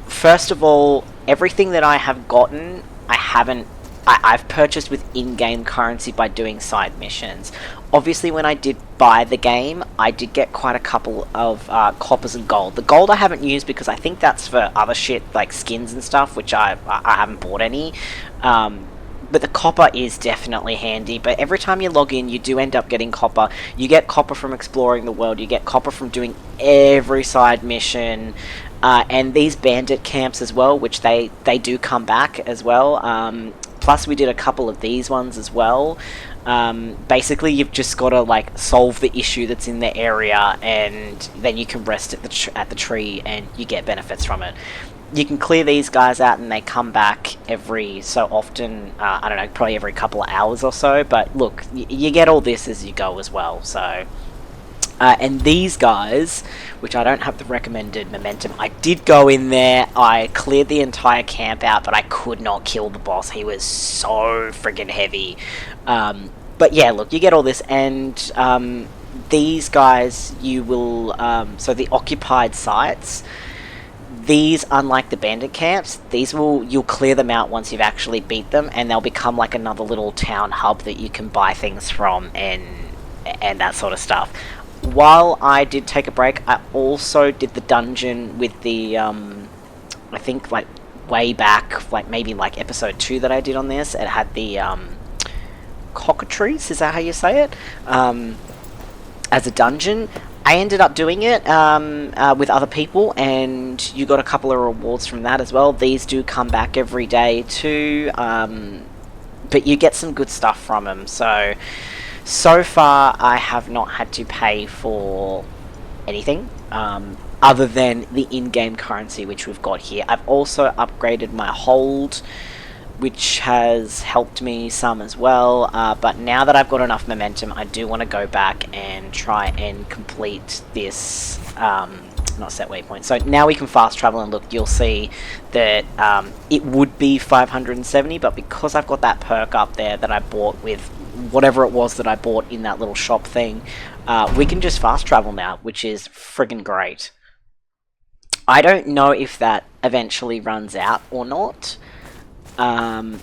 First of all, everything that I have gotten, I've purchased with in-game currency by doing side missions. Obviously, when I did buy the game, I did get quite a couple of coppers and gold. The gold I haven't used because I think that's for other shit, like skins and stuff, which I haven't bought any. But the copper is definitely handy. But every time you log in, you do end up getting copper. You get copper from exploring the world. You get copper from doing every side mission. And these bandit camps as well, which they do come back as well. Plus we did a couple of these ones as well. Basically, you've just got to like solve the issue that's in the area, and then you can rest at the tree, and you get benefits from it. You can clear these guys out, and they come back every so often. I don't know, probably every couple of hours or so. But look, you get all this as you go as well. So, and these guys, which I don't have the recommended momentum, I did go in there. I cleared the entire camp out, but I could not kill the boss. He was so friggin' heavy. But yeah, look, you get all this, and these guys, you will, so the occupied sites, these, unlike the bandit camps, you'll clear them out once you've actually beat them, and they'll become like another little town hub that you can buy things from, and that sort of stuff. While I did take a break, I also did the dungeon with the, I think like way back, like maybe like episode 2 that I did on this. It had the, cockatrice, is that how you say it? As a dungeon. I ended up doing it with other people, and you got a couple of rewards from that as well. These do come back every day too, but you get some good stuff from them. So far I have not had to pay for anything other than the in-game currency which we've got here. I've also upgraded my hold, which has helped me some as well, but now that I've got enough momentum, I do want to go back and try and complete this, not set waypoint. So now we can fast travel, and look, you'll see that it would be 570, but because I've got that perk up there that I bought with whatever it was that I bought in that little shop thing, we can just fast travel now, which is friggin' great. I don't know if that eventually runs out or not.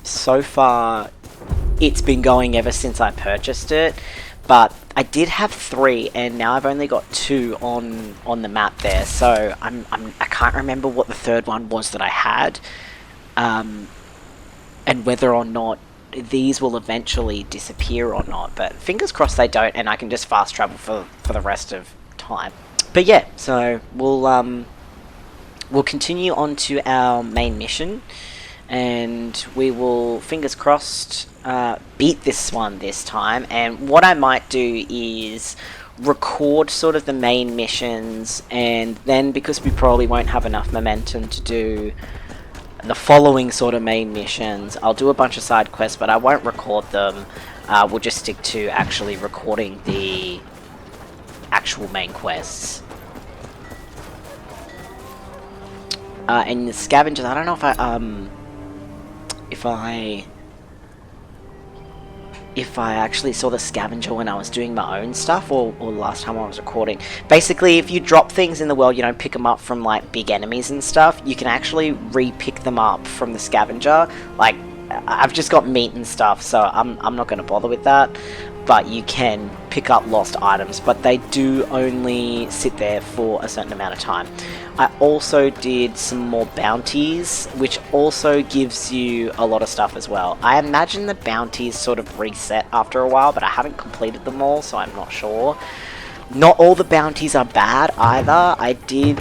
So far it's been going ever since I purchased it, but I did have 3, and now I've only got 2 on the map there, so I can't remember what the third one was that I had, and whether or not these will eventually disappear or not, but fingers crossed they don't, and I can just fast travel for the rest of time. But yeah, so we'll continue on to our main mission, and we will, fingers crossed, beat this one this time. And what I might do is record sort of the main missions, and then, because we probably won't have enough momentum to do the following sort of main missions, I'll do a bunch of side quests, but I won't record them. We'll just stick to actually recording the actual main quests. And the scavengers, I don't know if I actually saw the scavenger when I was doing my own stuff, or last time I was recording. Basically, if you drop things in the world, you don't pick them up from like big enemies and stuff, you can actually re-pick them up from the scavenger. Like, I've just got meat and stuff, so I'm not going to bother with that. But you can pick up lost items, but they do only sit there for a certain amount of time. I also did some more bounties, which also gives you a lot of stuff as well. I imagine the bounties sort of reset after a while, but I haven't completed them all, so I'm not sure. Not all the bounties are bad either. I did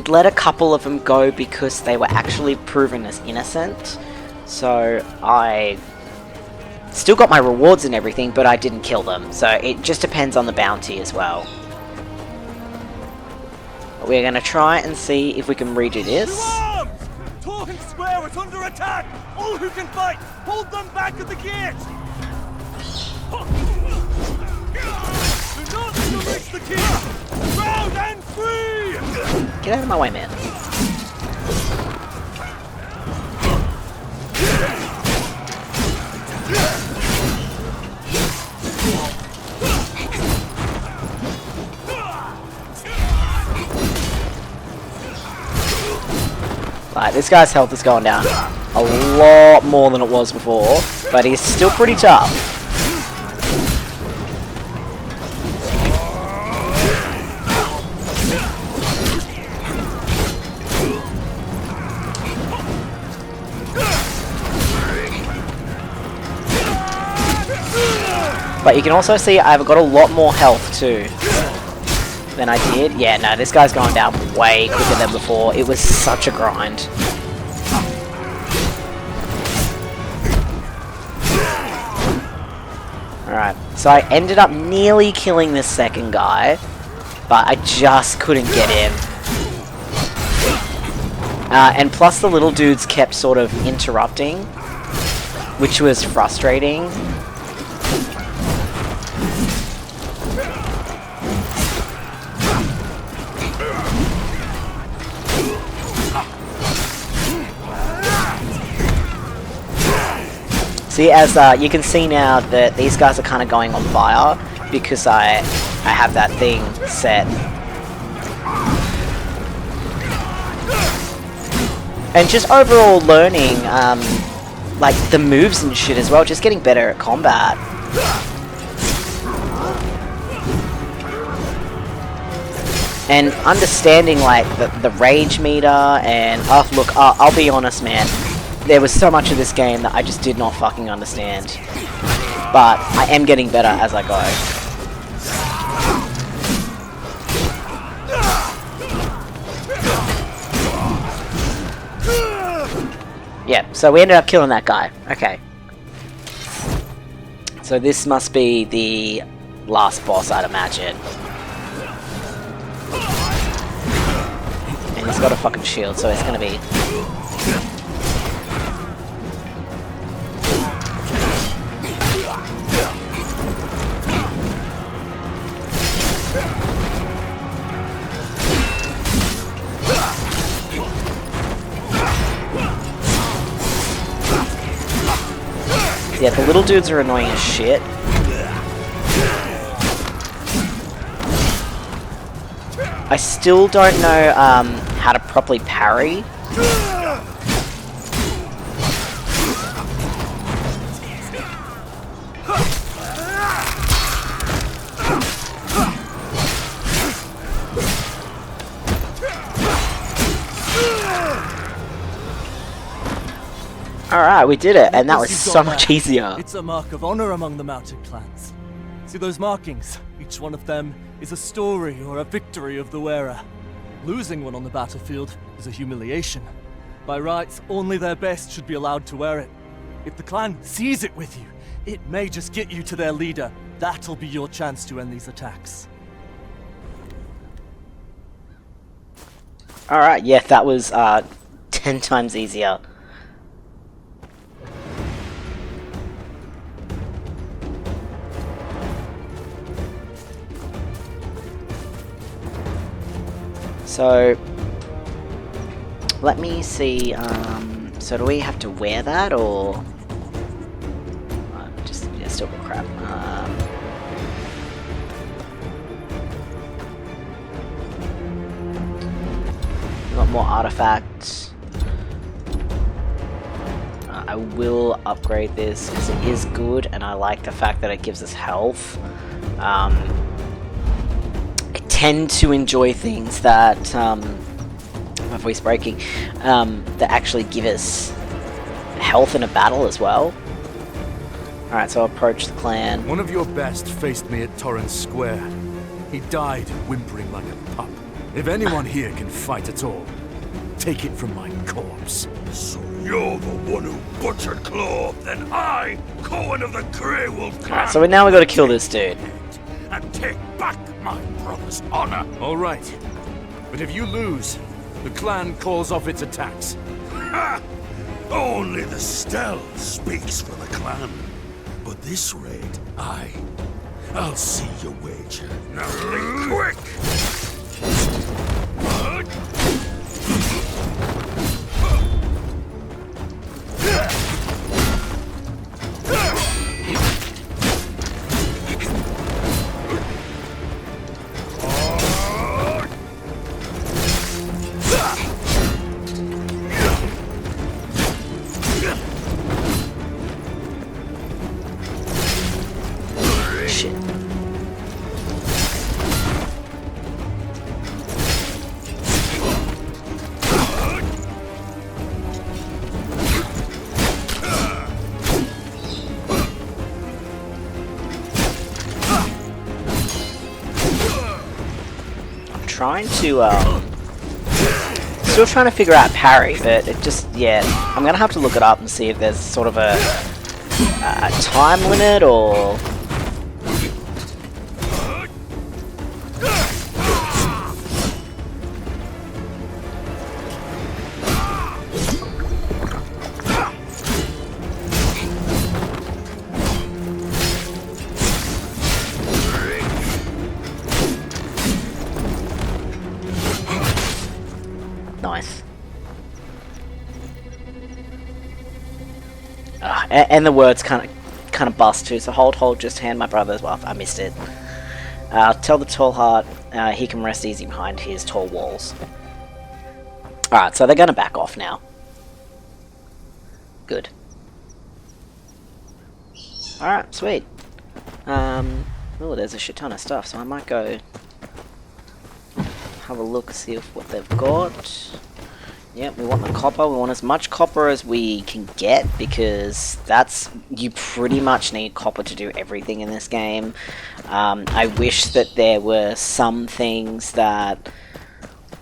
let a couple of them go because they were actually proven as innocent. So I still got my rewards and everything, but I didn't kill them. So it just depends on the bounty as well. We're going to try and see if we can redo this. Torrent Square is under attack! All who can fight, hold them back at the gate! Do not let them reach the key! Proud and free! Get out of my way, man. Right, this guy's health is going down a lot more than it was before, but he's still pretty tough. But you can also see I've got a lot more health too than I did. Yeah, no, this guy's going down way quicker than before. It was such a grind. Alright, so I ended up nearly killing this second guy, but I just couldn't get him. And plus the little dudes kept sort of interrupting, which was frustrating. See, as you can see now that these guys are kind of going on fire because I have that thing set. And just overall learning, like, the moves and shit as well, just getting better at combat. And understanding, like, the rage meter and... Oh, look, I'll be honest, man. There was so much of this game that I just did not fucking understand. But I am getting better as I go. Yeah, so we ended up killing that guy. Okay. So this must be the last boss, I'd imagine. And he's got a fucking shield, so it's gonna be... Yeah, the little dudes are annoying as shit. I still don't know how to properly parry. Alright, we did it, and that was so much easier. It's a mark of honor among the mounted clans. See those markings? Each one of them is a story or a victory of the wearer. Losing one on the battlefield is a humiliation. By rights, only their best should be allowed to wear it. If the clan sees it with you, it may just get you to their leader. That'll be your chance to end these attacks. Alright, yeah, that was 10 times easier. So, let me see, so do we have to wear that, or... yeah, still crap. We got more artifacts. I will upgrade this, because it is good, and I like the fact that it gives us health. Tend to enjoy things that, my voice breaking, that actually give us health in a battle as well. Alright, so I'll approach the clan. One of your best faced me at Torrance Square. He died whimpering like a pup. If anyone here can fight at all, take it from my corpse. So you're the one who butchered Claw, then I, Cohen of the Grey Wolf clan. Alright, so now we gotta kill this dude. And take back my brother's honor. All right. But if you lose, the clan calls off its attacks. Ha! Only the Stell speaks for the clan. But this raid, I'll see your wager. Now think quick! Trying to, still trying to figure out parry, but it just, yeah, I'm gonna have to look it up and see if there's sort of a time limit, or and the words kind of bust too. So hold, just hand my brother's well. I missed it. Tell the tall heart he can rest easy behind his tall walls. Alright, so they're gonna back off now. Good. Alright, sweet. Oh, there's a shit ton of stuff, so I might go have a look, see what they've got. Yep, we want the copper. We want as much copper as we can get, because you pretty much need copper to do everything in this game. I wish that there were some things that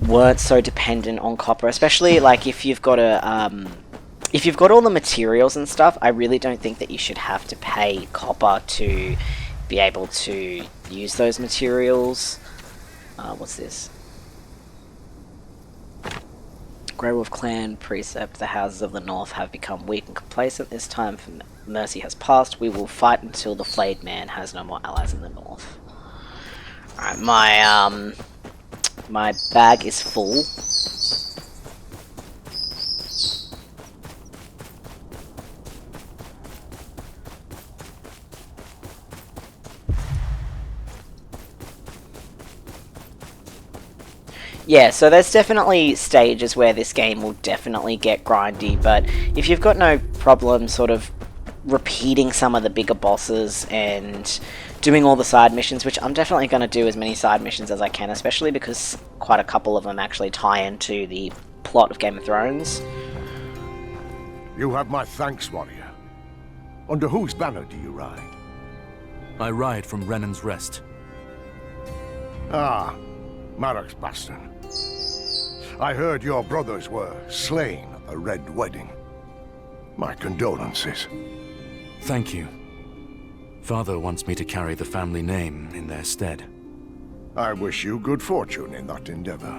weren't so dependent on copper, especially like if you've got all the materials and stuff. I really don't think that you should have to pay copper to be able to use those materials. What's this? Grey Wolf Clan precept: the houses of the north have become weak and complacent. This time for mercy has passed. We will fight until the flayed man has no more allies in the north. Alright, my bag is full. Yeah, so there's definitely stages where this game will definitely get grindy, but if you've got no problem sort of repeating some of the bigger bosses and doing all the side missions, which I'm definitely going to do as many side missions as I can, especially because quite a couple of them actually tie into the plot of Game of Thrones. You have my thanks, warrior. Under whose banner do you ride? I ride from Renan's Rest. Ah, Marok's bastard. I heard your brothers were slain at the Red Wedding. My condolences. Thank you. Father wants me to carry the family name in their stead. I wish you good fortune in that endeavor.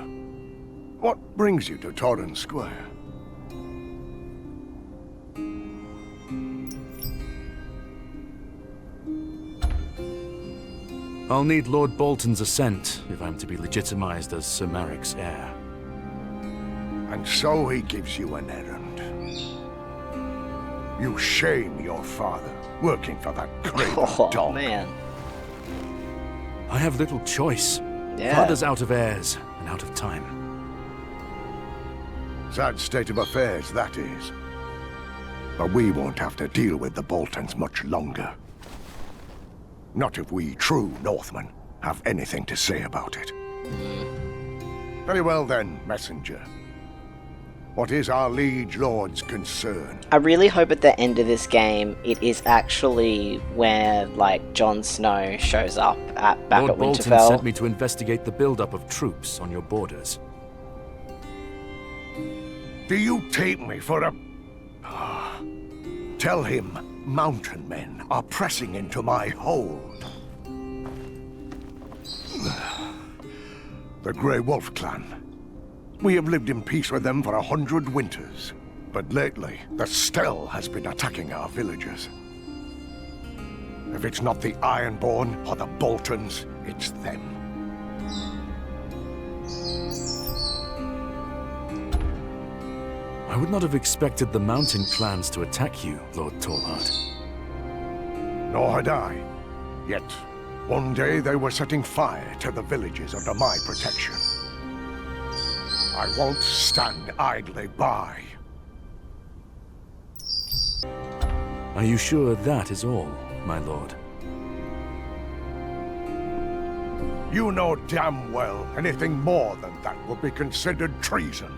What brings you to Torrhen Square? I'll need Lord Bolton's assent if I'm to be legitimized as Sir Marik's heir. And so he gives you an errand. You shame your father, working for that craven dog. Man. I have little choice. Yeah. Father's out of heirs and out of time. Sad state of affairs, that is. But we won't have to deal with the Boltons much longer. Not if we true Northmen have anything to say about it. Very well then, messenger. What is our liege lord's concern? I really hope at the end of this game it is actually where, like, Jon Snow shows up back Lord at Bolton Winterfell. sent me to investigate the buildup of troops on your borders. Do you take me for a... Tell him mountain men are pressing into my hold. The Grey Wolf clan. We have lived in peace with them for 100 winters. But lately, the Stell has been attacking our villages. If it's not the Ironborn or the Boltons, it's them. I would not have expected the mountain clans to attack you, Lord Tallheart. Nor had I. Yet, one day they were setting fire to the villages under my protection. I won't stand idly by. Are you sure that is all, my lord? You know damn well anything more than that would be considered treason.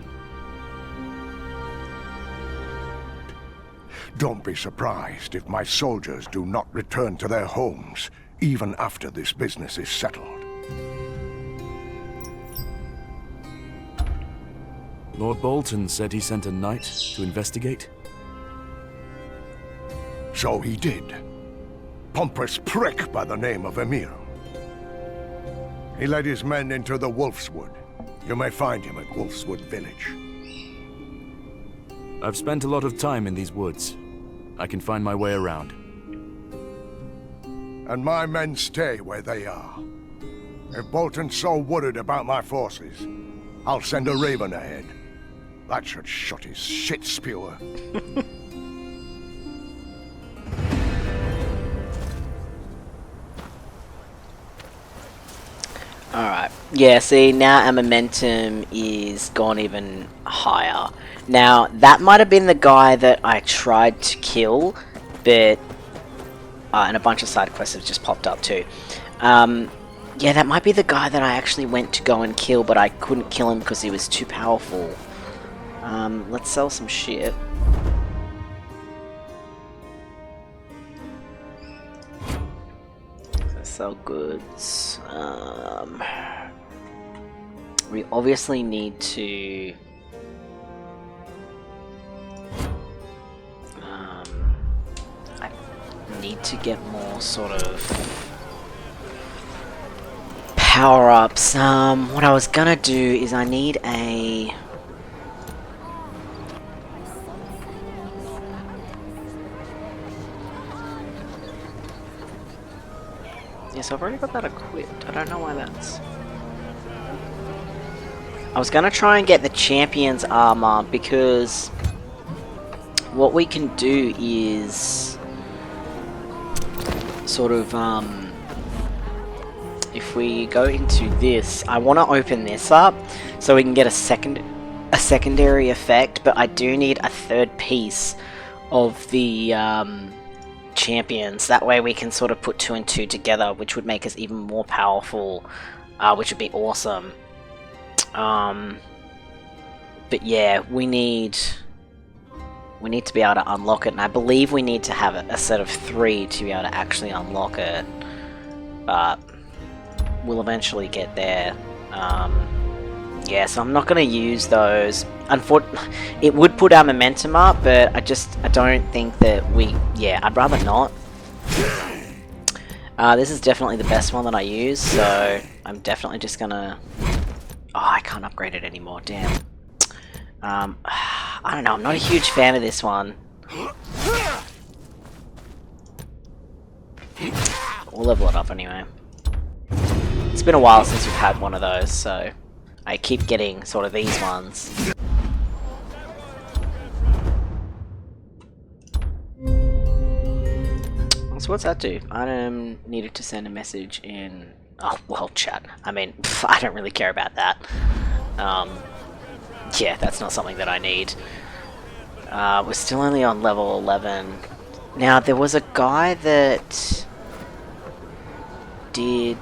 Don't be surprised if my soldiers do not return to their homes, even after this business is settled. Lord Bolton said he sent a knight to investigate? So he did. Pompous prick by the name of Emil. He led his men into the Wolfswood. You may find him at Wolfswood Village. I've spent a lot of time in these woods. I can find my way around. And my men stay where they are. If Bolton's so worried about my forces, I'll send a raven ahead. That should shut his shit spewer. Alright. Yeah, see, now our momentum is gone even higher. Now, that might have been the guy that I tried to kill, but... and a bunch of side quests have just popped up too. Yeah, that might be the guy that I actually went to go and kill, but I couldn't kill him because he was too powerful. Let's sell some shit. Sell goods. We obviously need to... I need to get more sort of power-ups. What I was gonna do is I need a... Yes, I've already got that equipped. I don't know why that's... I was gonna try and get the champion's armor because what we can do is sort of if we go into this, I want to open this up so we can get a secondary effect, but I do need a third piece of the champions. That way we can sort of put 2 and 2 together, which would make us even more powerful, which would be awesome. But yeah, we need to be able to unlock it, and I believe we need to have a set of 3 to be able to actually unlock it. But we'll eventually get there. Yeah, so I'm not going to use those. It would put our momentum up, but I don't think that yeah, I'd rather not. This is definitely the best one that I use, so I'm definitely just gonna... Oh, I can't upgrade it anymore, damn. I don't know, I'm not a huge fan of this one. We'll level it up anyway. It's been a while since we've had one of those, so I keep getting sort of these ones. So what's that do? Item needed to send a message in... Oh, well, chat. I mean, I don't really care about that. Yeah, that's not something that I need. We're still only on level 11. Now, there was a guy that did...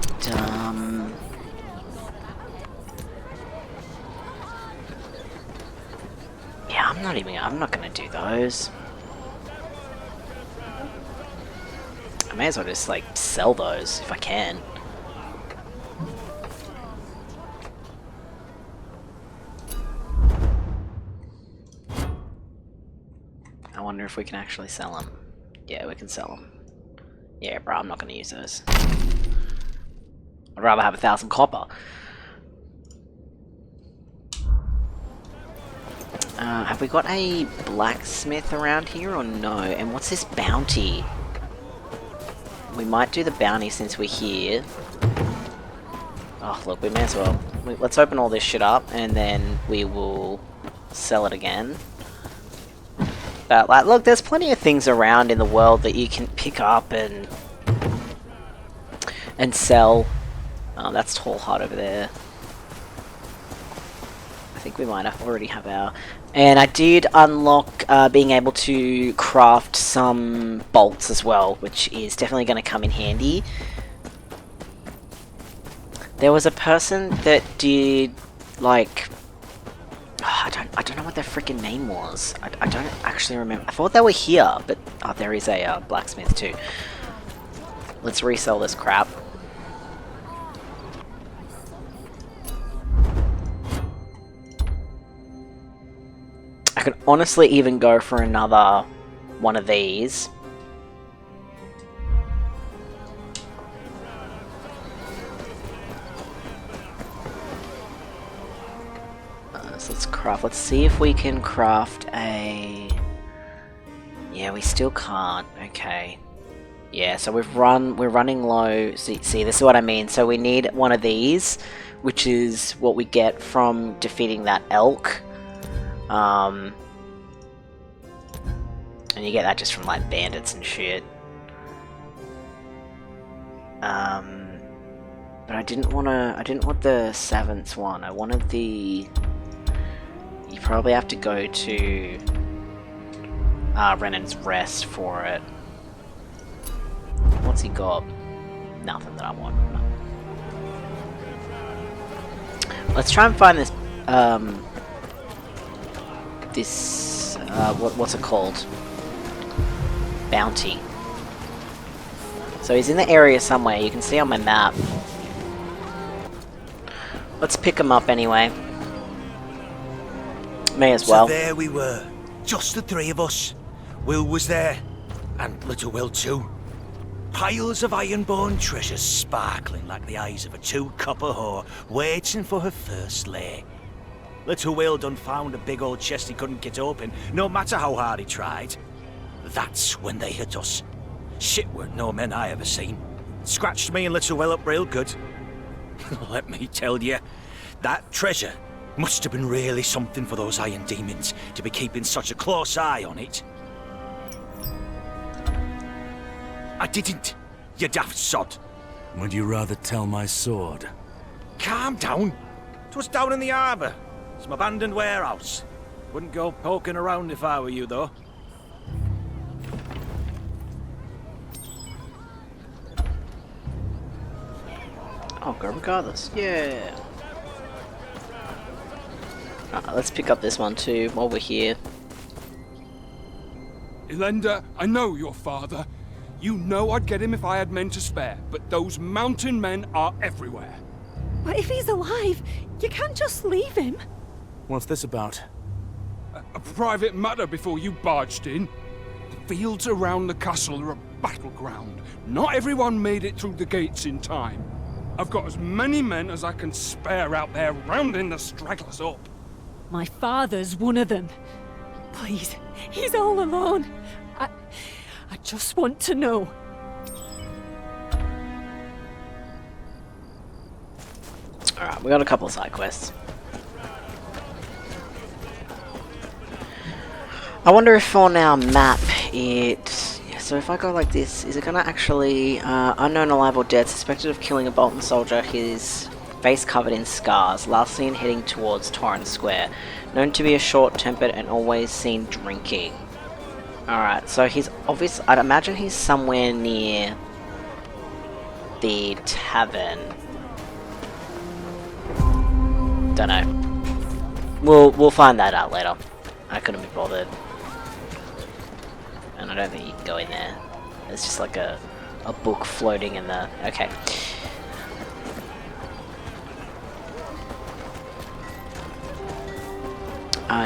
Yeah, I'm not gonna do those. I may as well just, like, sell those if I can. I wonder if we can actually sell them. Yeah, we can sell them. Yeah, bro, I'm not gonna use those. I'd rather have 1,000 copper. Have we got a blacksmith around here or no? And what's this bounty? We might do the bounty since we're here. Oh, look, we may as well. Let's open all this shit up and then we will sell it again. But, like, look, there's plenty of things around in the world that you can pick up and sell. Oh, that's Tall Hut over there. I think we might already have our... And I did unlock being able to craft some bolts as well, which is definitely going to come in handy. There was a person that did, like... Oh, I don't know what their freaking name was. I don't actually remember. I thought they were here, but... Oh, there is a blacksmith too. Let's resell this crap. I could honestly even go for another one of these. So let's craft. Let's see if we can craft a... Yeah, we still can't. Okay. Yeah, so we're running low. See, this is what I mean. So we need one of these, which is what we get from defeating that elk. And you get that just from, like, bandits and shit. But I didn't want the 7th one. I wanted the... You probably have to go to Renan's Rest for it. What's he got? Nothing that I want. No. Let's try and find this, what's it called? Bounty. So he's in the area somewhere, you can see on my map. Let's pick him up anyway. May as well. So there we were, just the 3 of us. Will was there, and little Will too. Piles of iron-born treasures sparkling like the eyes of a 2-copper whore, waiting for her first lay. Little Will done found a big old chest he couldn't get open, no matter how hard he tried. That's when they hit us. Shit weren't no men I ever seen. Scratched me and Little Will up real good. Let me tell you, that treasure must have been really something for those iron demons to be keeping such a close eye on it. I didn't, you daft sod. Would you rather tell my sword? Calm down. 'Twas down in the harbour. Some abandoned warehouse. Wouldn't go poking around if I were you, though. I'll go regardless. Yeah. Let's pick up this one too while we're here. Elenda, I know your father. You know I'd get him if I had men to spare, but those mountain men are everywhere. But if he's alive, you can't just leave him. What's this about? A private matter before you barged in. The fields around the castle are a battleground. Not everyone made it through the gates in time. I've got as many men as I can spare out there rounding the stragglers up. My father's one of them. Please, he's all alone. I just want to know. Alright, we got a couple of side quests. I wonder if on our map it... Yeah, so if I go like this, is it gonna actually... unknown, alive or dead, suspected of killing a Bolton soldier, his face covered in scars, last seen heading towards Torrance Square, known to be a short-tempered and always seen drinking. Alright, so he's obvious. I'd imagine he's somewhere near the tavern. Don't know. We'll find that out later. I couldn't be bothered. And I don't think you can go in there. There's just like a book floating in the... Okay.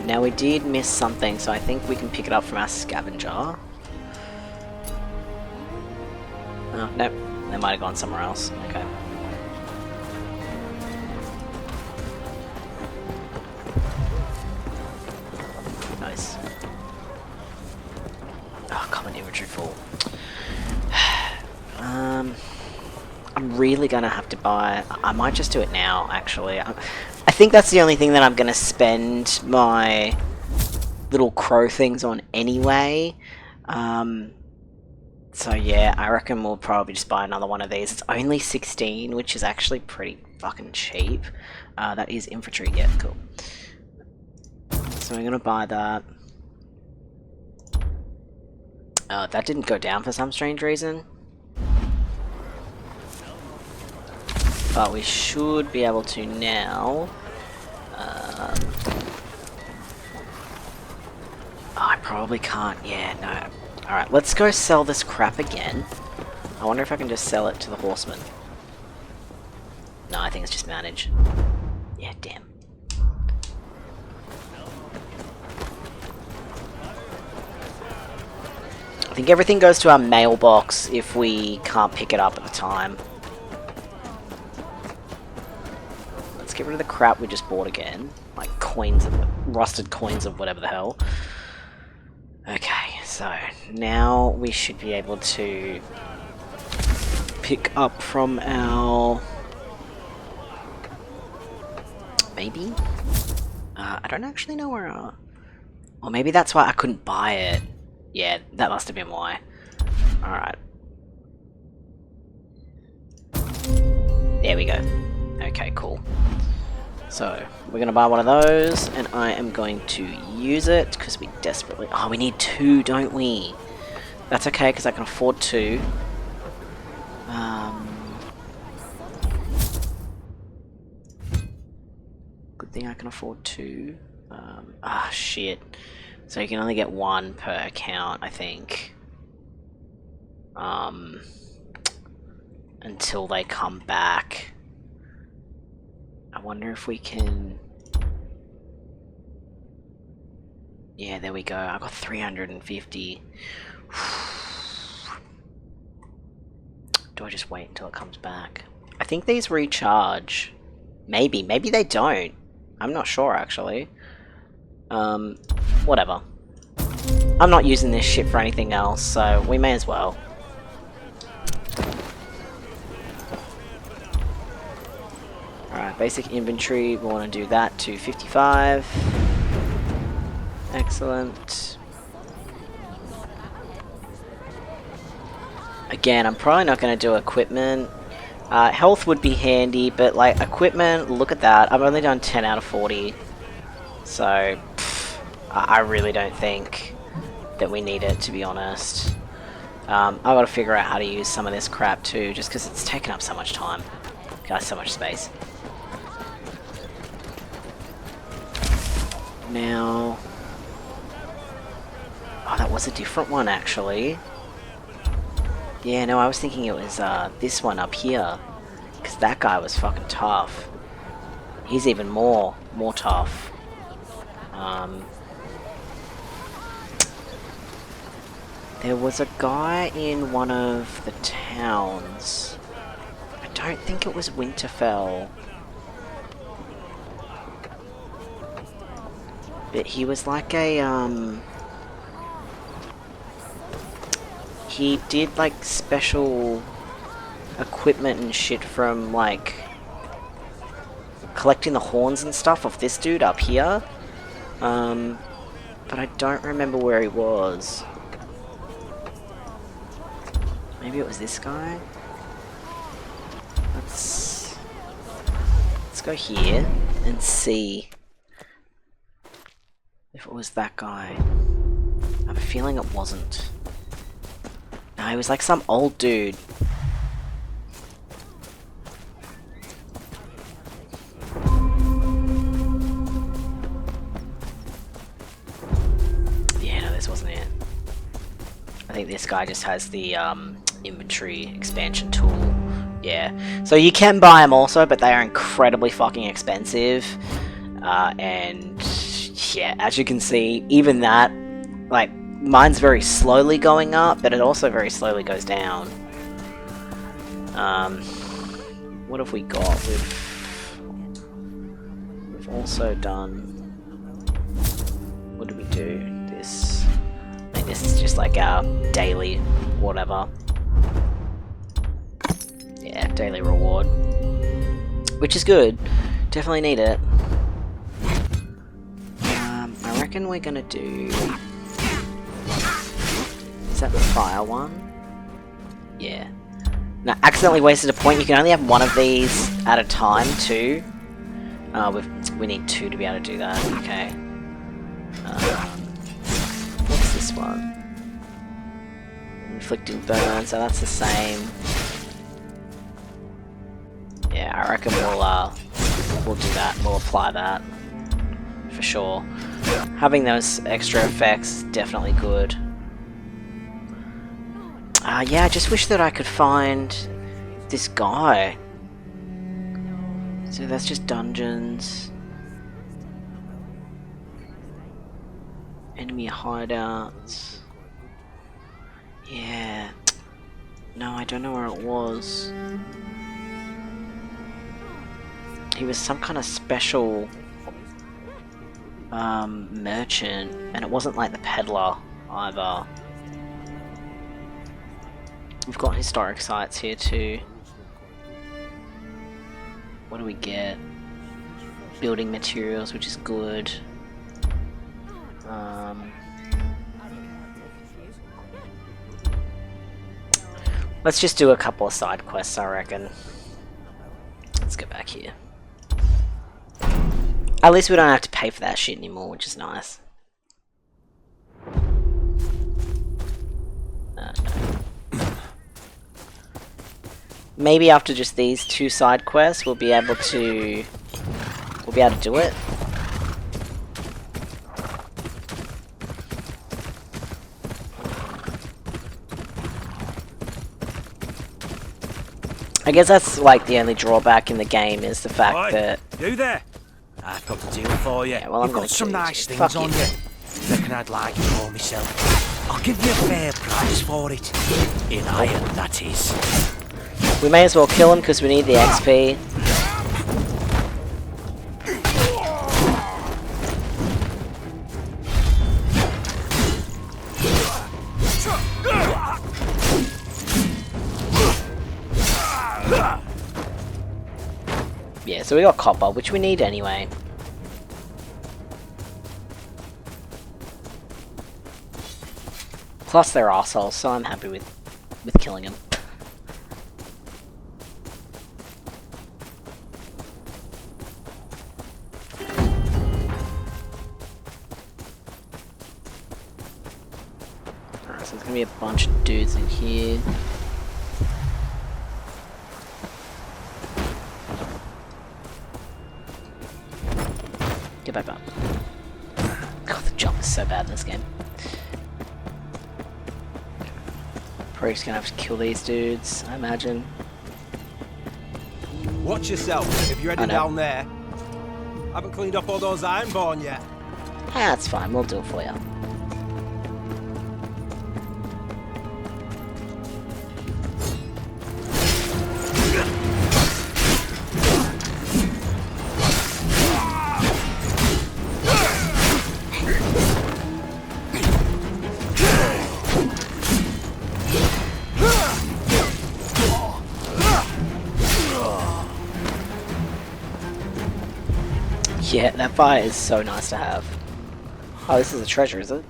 Now we did miss something, so I think we can pick it up from our scavenger. Oh, nope. They might have gone somewhere else. Okay. Nice. Oh, common inventory full. I'm really gonna have to buy... I might just do it now, actually. I think that's the only thing that I'm gonna spend my little crow things on anyway. So yeah, I reckon we'll probably just buy another one of these. It's only 16, which is actually pretty fucking cheap. That is infantry, yeah, cool. So we're gonna buy that. That didn't go down for some strange reason. But we should be able to now. Oh, I probably can't. Yeah, no. Alright, let's go sell this crap again. I wonder if I can just sell it to the horseman. No, I think it's just manage. Yeah, damn. I think everything goes to our mailbox if we can't pick it up at the time. Let's get rid of the crap we just bought again. Like coins of... rusted coins of whatever the hell. Okay, so now we should be able to pick up from our... Maybe? I don't actually know where our... Or maybe that's why I couldn't buy it. Yeah, that must have been why. Alright. There we go. Okay, cool. So, we're going to buy one of those, and I am going to use it, because we desperately... Oh, we need 2, don't we? That's okay, because I can afford 2. Good thing I can afford 2. Shit. So you can only get 1 per account, I think. Until they come back. I wonder if we can... Yeah, there we go. I got 350. Do I just wait until it comes back? I think these recharge. Maybe they don't. I'm not sure, actually. Whatever. I'm not using this shit for anything else, so we may as well. Alright, basic inventory, we want to do that to 55. Excellent. Again, I'm probably not going to do equipment. Health would be handy, but like equipment, look at that. I've only done 10 out of 40. So, I really don't think that we need it, to be honest. I've got to figure out how to use some of this crap too, just because it's taken up so much time. Got so much space. Now... Oh, that was a different one, actually. Yeah, no, I was thinking it was this one up here. Because that guy was fucking tough. He's even more tough. There was a guy in one of the towns. I don't think it was Winterfell. But he was like a, he did like special equipment and shit from like collecting the horns and stuff of this dude up here. But I don't remember where he was. Maybe it was this guy? Let's go here and see if it was that guy. I have a feeling it wasn't. No, he was like some old dude. Yeah, no, this wasn't it. I think this guy just has the inventory expansion tool. Yeah. So you can buy them also, but they are incredibly fucking expensive. And yeah, as you can see, even that, like, mine's very slowly going up, but it also very slowly goes down. What have we got? We've also done... What do we do? This... I think this is just like our daily whatever. Yeah, daily reward. Which is good. Definitely need it. I reckon we're gonna do... Is that the fire one? Yeah. Now, accidentally wasted a point. You can only have one of these at a time, too. We need 2 to be able to do that. Okay. What's this one? Inflicting burn, so that's the same. Yeah, I reckon we'll do that. We'll apply that. For sure. Having those extra effects is definitely good. Yeah, I just wish that I could find this guy. So that's just dungeons. Enemy hideouts. Yeah. No, I don't know where it was. He was some kind of special merchant, and it wasn't like the peddler either. We've got historic sites here too. What do we get? Building materials, which is good. Let's just do a couple of side quests, I reckon. let's go back here. At least we don't have to pay for that shit anymore, which is nice. Maybe after just these 2 side quests, we'll be able to do it. I guess that's like the only drawback in the game is the fact that you there? I've got a deal for you. Yeah, well, I'm You've gonna got some kill you nice too. things Fuck on you. you. Reckon I'd like it for myself. I'll give you a fair price for it. In iron, that is. we may as well kill him because we need the XP. Yeah, so we got copper, which we need anyway. Plus they're assholes, so I'm happy with killing them. Alright, so there's gonna be a bunch of dudes in here. Get back up. God, the jump is so bad in this game. Probably just gonna have to kill these dudes, I imagine. Watch yourself if you're heading down there. Haven't cleaned up all those Ironborn yet. That's fine, we'll do it for you. Yeah, that fire is so nice to have. Oh, this is a treasure, is it?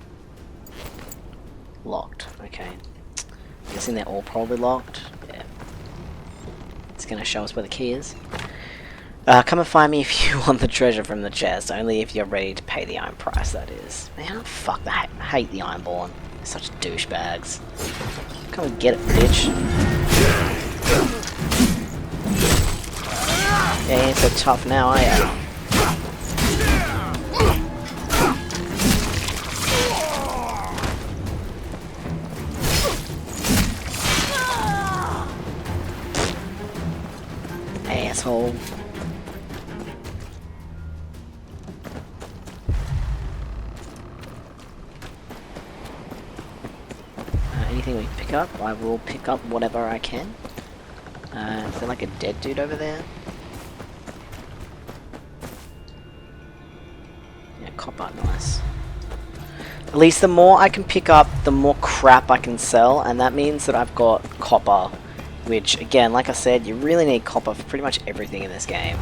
Locked, okay. Guessing they're all probably locked. Yeah. It's gonna show us where the key is. Come and find me if you want the treasure from the chest. Only if you're ready to pay the iron price, that is. Man, fuck, I hate the Ironborn. They're such douchebags. Come and get it, bitch. Yeah, you ain't so tough now, are ya? Asshole. Anything we can pick up? I will pick up whatever I can. Is there like a dead dude over there? Yeah, copper, nice. At least the more I can pick up, the more crap I can sell, and that means that I've got copper. Which, again, like I said, you really need copper for pretty much everything in this game.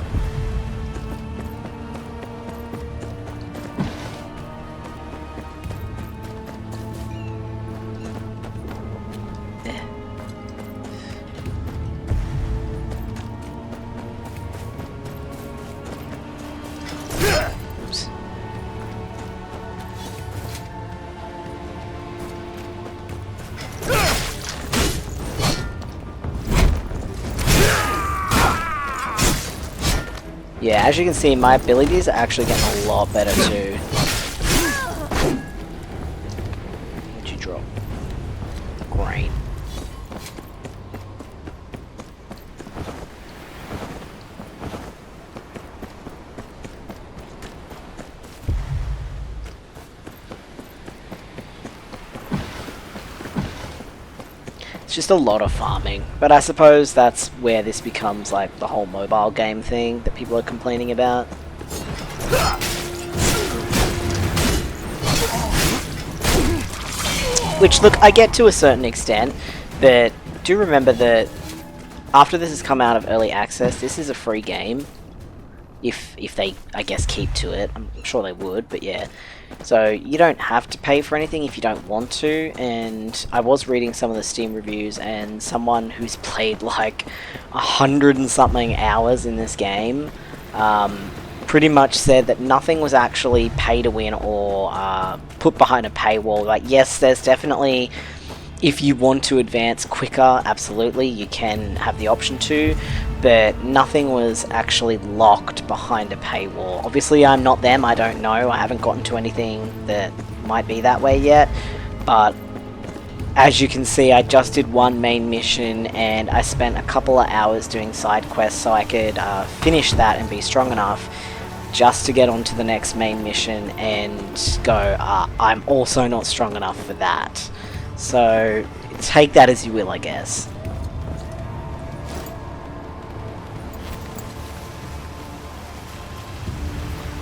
Oops. Yeah, as you can see, my abilities are actually getting a lot better too. What'd you drop? Grain. It's just a lot of farming, but I suppose that's where this becomes like the whole mobile game thing that people are complaining about. Which, look, I get to a certain extent, but do remember that after this has come out of early access, this is a free game. if they, I guess, keep to it. I'm sure they would, but yeah. So you don't have to pay for anything if you don't want to, and I was reading some of the Steam reviews, and someone who's played like 100 and something hours in this game pretty much said that nothing was actually pay to win or put behind a paywall. Like, yes, there's definitely, if you want to advance quicker, absolutely, you can have the option to, but nothing was actually locked behind a paywall. Obviously, I'm not them, I don't know, I haven't gotten to anything that might be that way yet, but as you can see, I just did one main mission, and I spent a couple of hours doing side quests so I could finish that and be strong enough just to get on to the next main mission and go, I'm also not strong enough for that. So, take that as you will, I guess.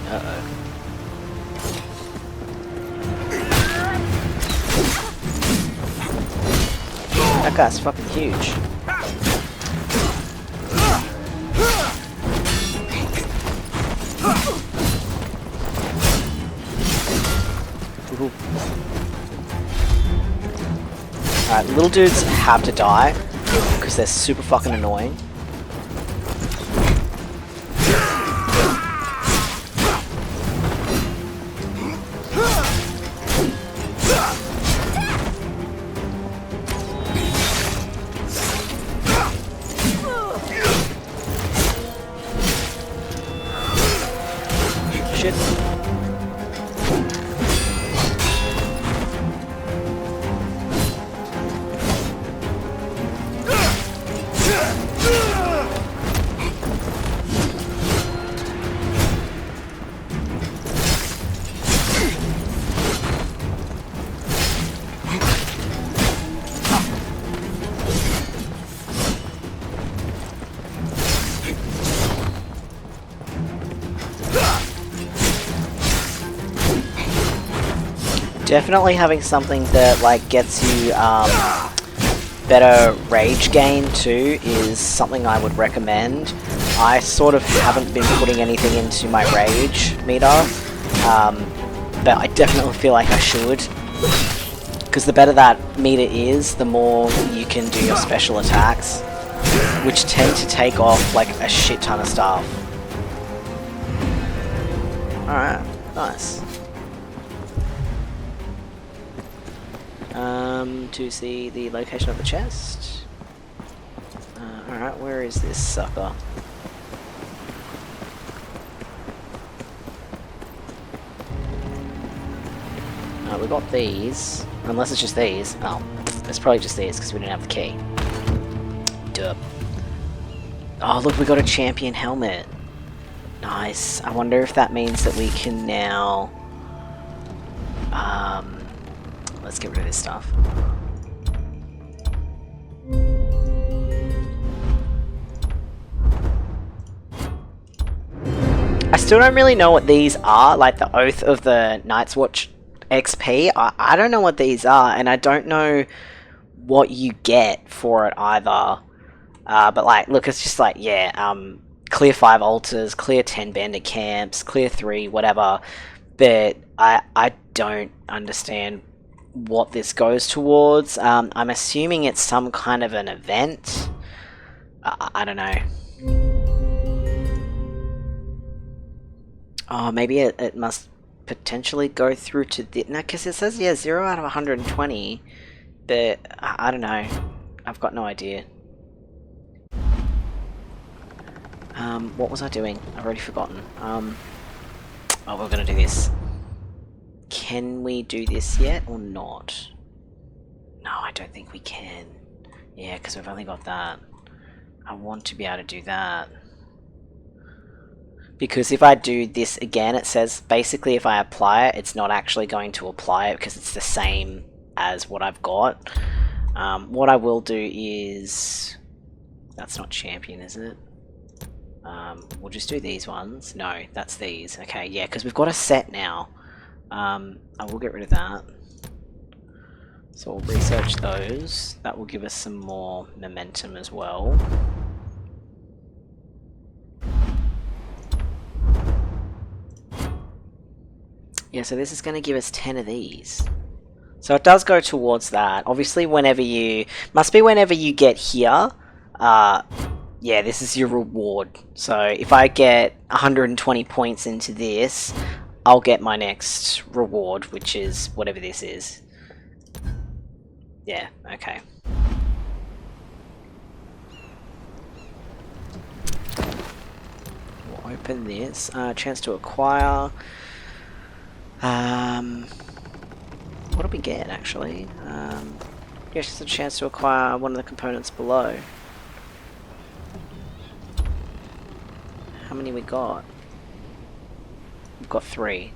Uh-oh. That guy's fucking huge. Alright, little dudes have to die because they're super fucking annoying. Shit. Definitely having something that like gets you better rage gain too is something I would recommend. I sort of haven't been putting anything into my rage meter, but I definitely feel like I should, because the better that meter is, the more you can do your special attacks, which tend to take off like a shit ton of stuff. Alright, nice. To see the location of the chest. Alright, where is this sucker? We got these. Unless it's just these. Oh, it's probably just these because we didn't have the key. Duh. Oh, look, we got a champion helmet. Nice. I wonder if that means that we can now... let's get rid of this stuff. I still don't really know what these are, like the Oath of the Night's Watch XP. I don't know what these are, and I don't know what you get for it either. But like, look, it's just like, yeah, clear 5 altars, clear 10 bandit camps, clear 3, whatever. But I don't understand what this goes towards. I'm assuming it's some kind of an event. I don't know. Oh, maybe it must potentially go through to the... No, because it says, yeah, 0 out of 120. But I don't know. I've got no idea. What was I doing? I've already forgotten. Oh, we're gonna do this. Can we do this yet or not? No, I don't think we can. Yeah, because we've only got that. I want to be able to do that. Because if I do this again, it says basically if I apply it, it's not actually going to apply it because it's the same as what I've got. What I will do is... That's not champion, is it? We'll just do these ones. No, that's these. Okay, yeah, because we've got a set now. I will get rid of that. So we'll research those. That will give us some more momentum as well. Yeah, so this is going to give us 10 of these. So it does go towards that. Obviously, whenever you get here, yeah, this is your reward. So if I get 120 points into this, I'll get my next reward, which is whatever this is. Yeah, okay. We'll open this. Chance to acquire. What do we get, actually? Yeah, just a chance to acquire one of the components below. How many we got? We've got 3.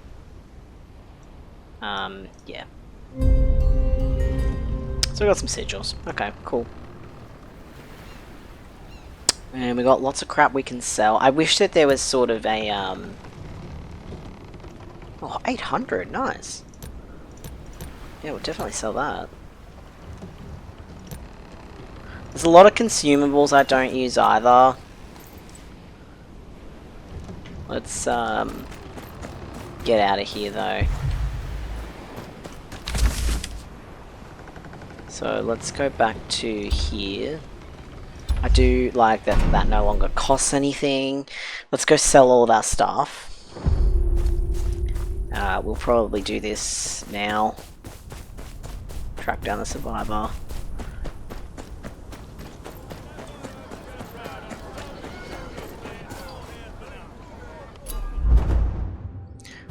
Yeah. So we got some sigils. Okay, cool. And we got lots of crap we can sell. I wish that there was sort of a, oh, 800, nice. Yeah, we'll definitely sell that. There's a lot of consumables I don't use either. Let's, get out of here, though. So, let's go back to here. I do like that that no longer costs anything. Let's go sell all of our stuff. We'll probably do this now. Track down the survivor.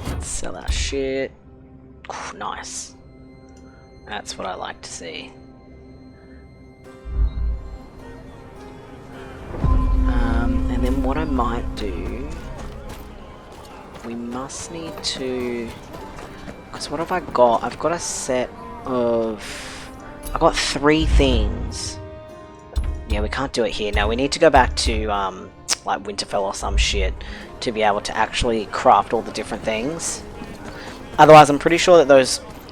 Let's sell our shit. Ooh, nice. That's what I like to see. And then what I might do, we must need to, because what have I got? I've got a set of, I've got 3 things. Yeah, we can't do it here. Now we need to go back to like Winterfell or some shit to be able to actually craft all the different things. Otherwise, I'm pretty sure that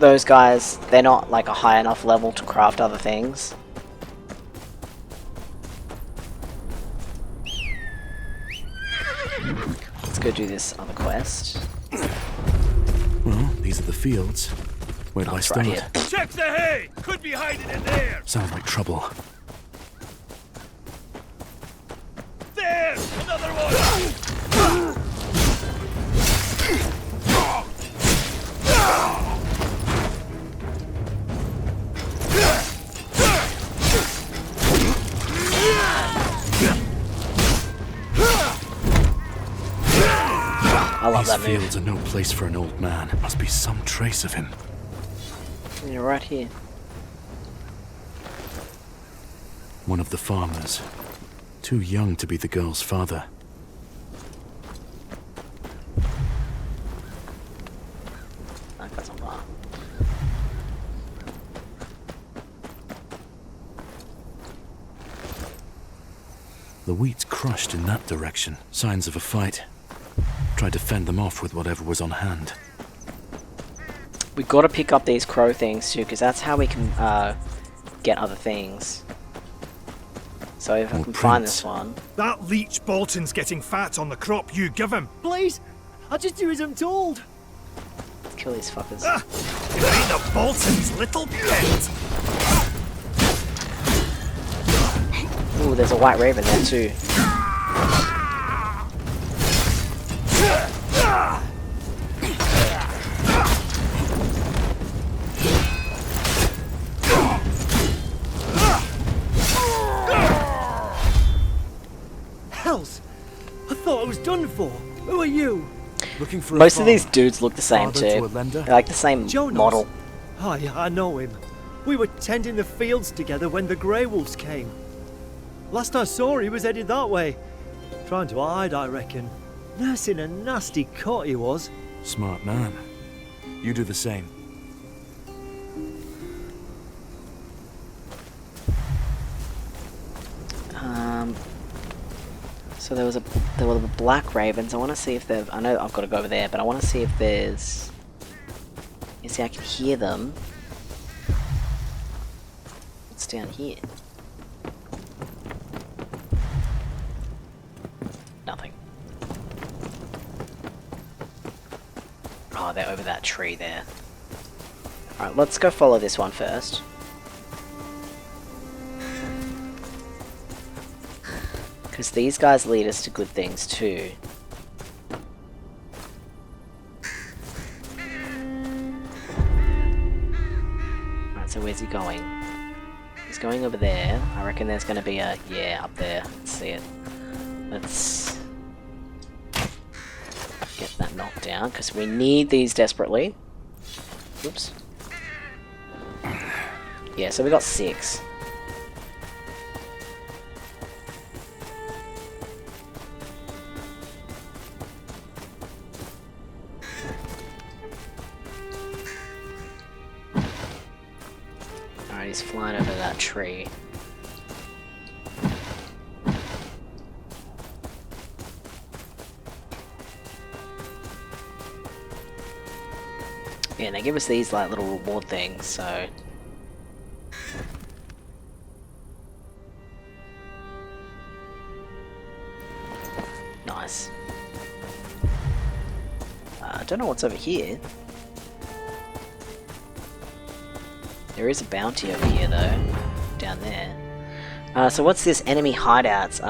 those guys, they're not like a high enough level to craft other things. Let's go do this other quest. Well, these are the fields. Where do I start? Right here. Check the hay! Could be hiding in there! Sounds like trouble. There's another one! I love These that move. fields are no place for an old man. Must be some trace of him. You're right here. One of the farmers. Too young to be the girl's father. That guy's on fire. The wheat's crushed in that direction. Signs of a fight. Tried to fend them off with whatever was on hand. We gotta pick up these crow things too, because that's how we can get other things. So if I can find this one. That leech Bolton's getting fat on the crop you give him. Please, I'll just do as I'm told. Let's kill these fuckers. It ain't the Bolton's little pet. Ooh, there's a white raven there too. Hells! I thought I was done for. Who are you? Looking for Most of these dudes look the same Father to too. a lender? They're like the same Jonas. model. Oh, yeah, I know him. We were tending the fields together when the Grey Wolves came. Last I saw, he was headed that way. Trying to hide, I reckon. Nursing a nasty cut, he was. Smart man. You do the same. So there were the black ravens. I want to see if they've. I know I've got to go over there, but I want to see if there's. You see, I can hear them. What's down here? Nothing. Oh, they're over that tree there. Alright, let's go follow this one first. Because these guys lead us to good things too. Alright, so where's he going? He's going over there. I reckon there's going to be a... yeah, up there. Let's see it. Let's get that knocked down, because we need these desperately. Oops. Yeah, so we got 6. Alright, he's flying over that tree. Yeah, and they give us these like little reward things, so... nice. I don't know what's over here. There is a bounty over here though, down there. So what's this? Enemy hideouts.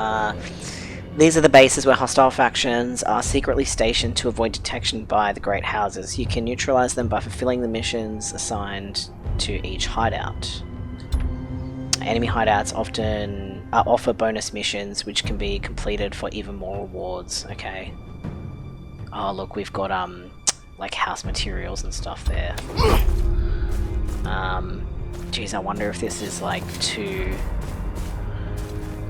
These are the bases where hostile factions are secretly stationed to avoid detection by the Great Houses. You can neutralize them by fulfilling the missions assigned to each hideout. Enemy hideouts often offer bonus missions which can be completed for even more rewards. Okay. Oh look, we've got like house materials and stuff there. Geez, I wonder if this is like to...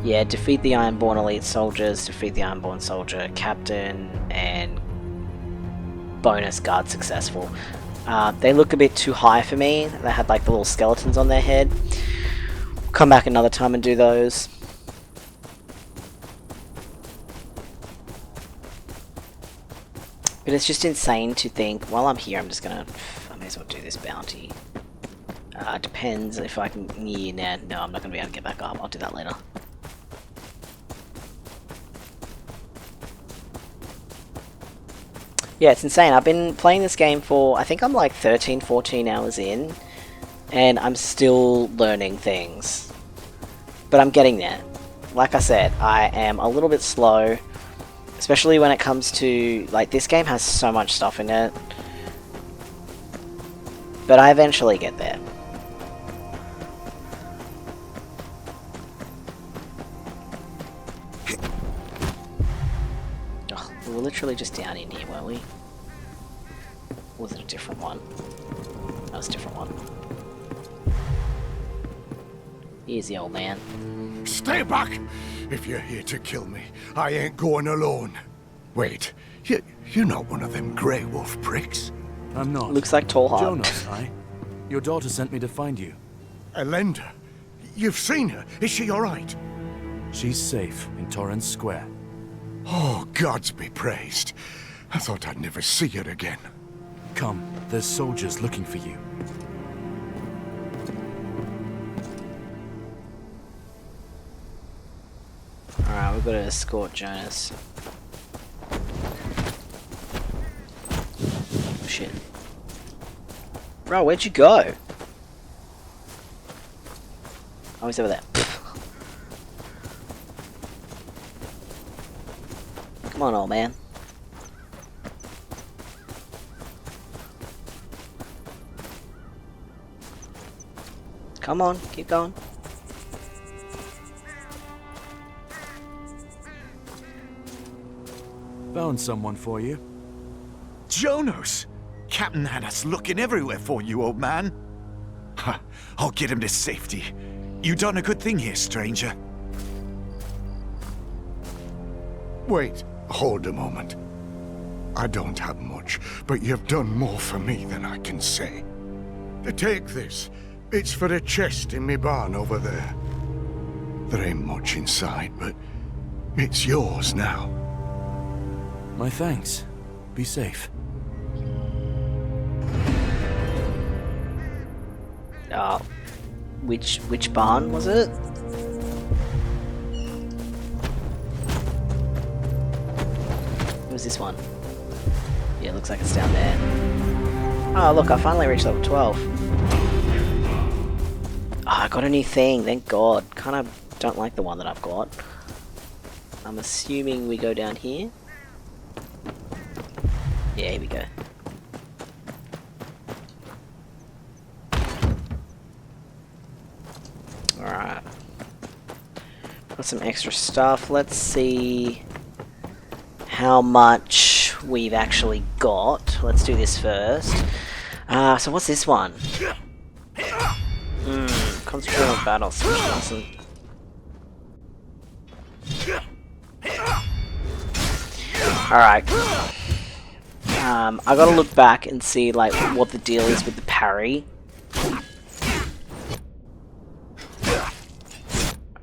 yeah, defeat the Ironborn elite soldiers, defeat the Ironborn soldier captain, and bonus guard successful. They look a bit too high for me. They had like the little skeletons on their head. Come back another time and do those. But it's just insane to think, while I'm here, I may as well do this bounty. Depends if I can... yeah, no, I'm not going to be able to get back up. I'll do that later. Yeah, it's insane. I've been playing this game for... I think I'm like 13, 14 hours in. And I'm still learning things. But I'm getting there. Like I said, I am a little bit slow. Especially when it comes to... like, this game has so much stuff in it. But I eventually get there. Oh, we were literally just down in here, weren't we? Or was it a different one? That was a different one. Here's the old man. Stay back! If you're here to kill me, I ain't going alone. Wait, you're not one of them Grey Wolf pricks? I'm not. Looks like Tallheart. Jonas, your daughter sent me to find you. Elenda? You've seen her. Is she alright? She's safe in Torrance Square. Oh, gods be praised. I thought I'd never see her again. Come, there's soldiers looking for you. Alright, we've got to escort Jonas. Oh, shit. Bro, where'd you go? Oh, he's over there. Come on, old man. Come on, keep going. Found someone for you. Jonas! Captain had us looking everywhere for you, old man. I'll get him to safety. You done a good thing here, stranger. Wait, hold a moment. I don't have much, but you've done more for me than I can say. Take this. It's for a chest in me barn over there. There ain't much inside, but it's yours now. My thanks. Be safe. Which barn was it? What was this one? Yeah, looks like it's down there. Oh, look, I finally reached level 12. Oh, I got a new thing, thank God. Kind of don't like the one that I've got. I'm assuming we go down here. Yeah, here we go. Alright. Got some extra stuff. Let's see how much we've actually got. Let's do this first. So what's this one? Concentrate on battle. Alright. I gotta look back and see like what the deal is with the parry.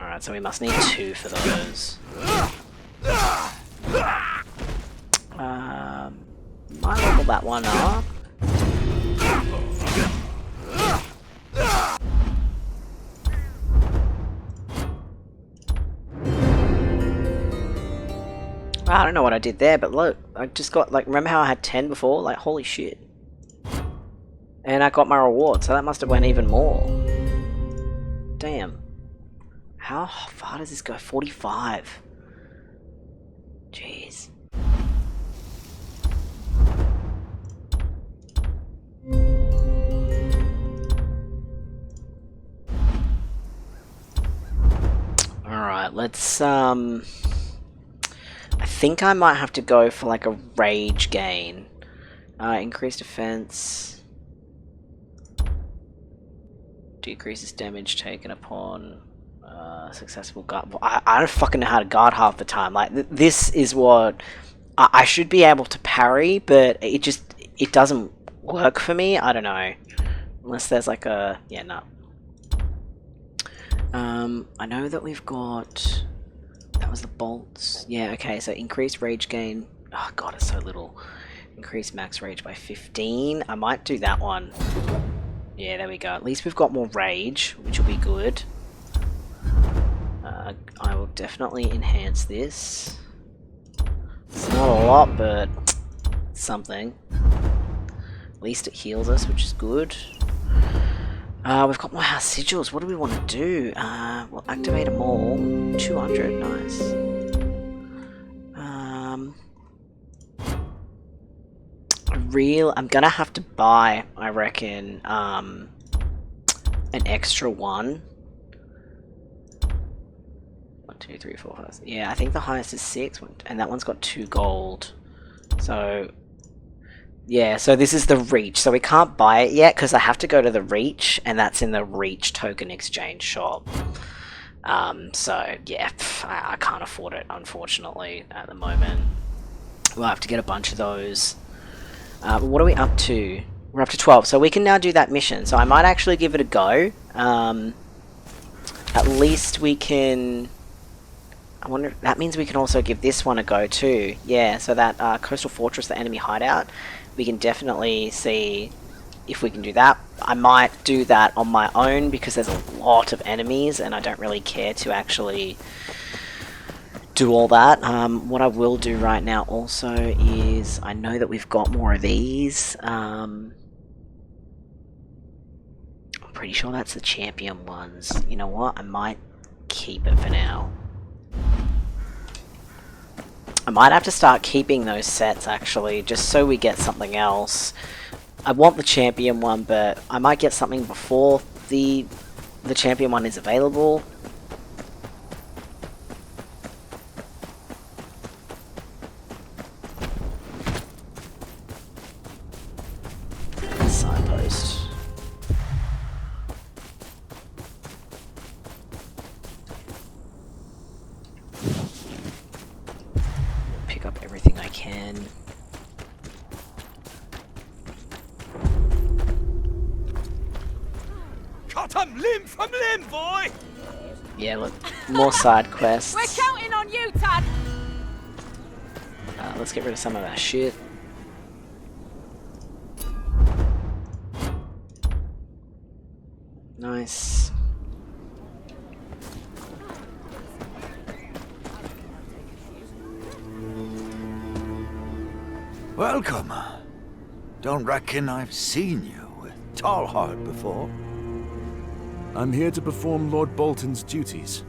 Alright, so we must need 2 for those. Might level that one up. I don't know what I did there, but look, I just got, like, remember how I had 10 before? Like, holy shit. And I got my reward, so that must have went even more. Damn. How far does this go? 45. Jeez. Alright, let's, I think I might have to go for like a rage gain. Increased defense. Decreases damage taken upon successful guard. I don't fucking know how to guard half the time. Like, this is what... I should be able to parry, but it doesn't work for me. I don't know. Unless there's like a... Yeah, no. I know that we've got... That was the bolts. Yeah, okay, so increased rage gain. Oh god, it's so little. Increase max rage by 15. I might do that one. Yeah, there we go. At least we've got more rage, which will be good. I will definitely enhance this. It's not a lot, but something. At least it heals us, which is good. We've got more house sigils. What do we want to do? We'll activate them all. 200, nice. I'm gonna have to buy, I reckon, an extra one. 1, 2, 3, 4, 5. Yeah, I think the highest is 6, and that one's got 2 gold. So... Yeah, so this is the Reach. So we can't buy it yet because I have to go to the Reach, and that's in the Reach token exchange shop. So yeah, I can't afford it, unfortunately, at the moment. We'll have to get a bunch of those. But what are we up to? We're up to 12, so we can now do that mission. So I might actually give it a go. At least we can... I wonder if that means we can also give this one a go too. Yeah, so that Coastal Fortress, the enemy hideout, we can definitely see if we can do that. I might do that on my own because there's a lot of enemies and I don't really care to actually do all that. What I will do right now also is, I know that we've got more of these. I'm pretty sure that's the champion ones. You know what? I might keep it for now. I might have to start keeping those sets actually, just so we get something else. I want the champion one, but I might get something before the champion one is available. Signpost. Pick up everything I can. Cut 'em limb from limb, boy! Yeah, look, more side quests. We're counting on you, Tad! Let's get rid of some of our shit. Nice. Welcome. Don't reckon I've seen you with Tallheart before. I'm here to perform Lord Bolton's duties.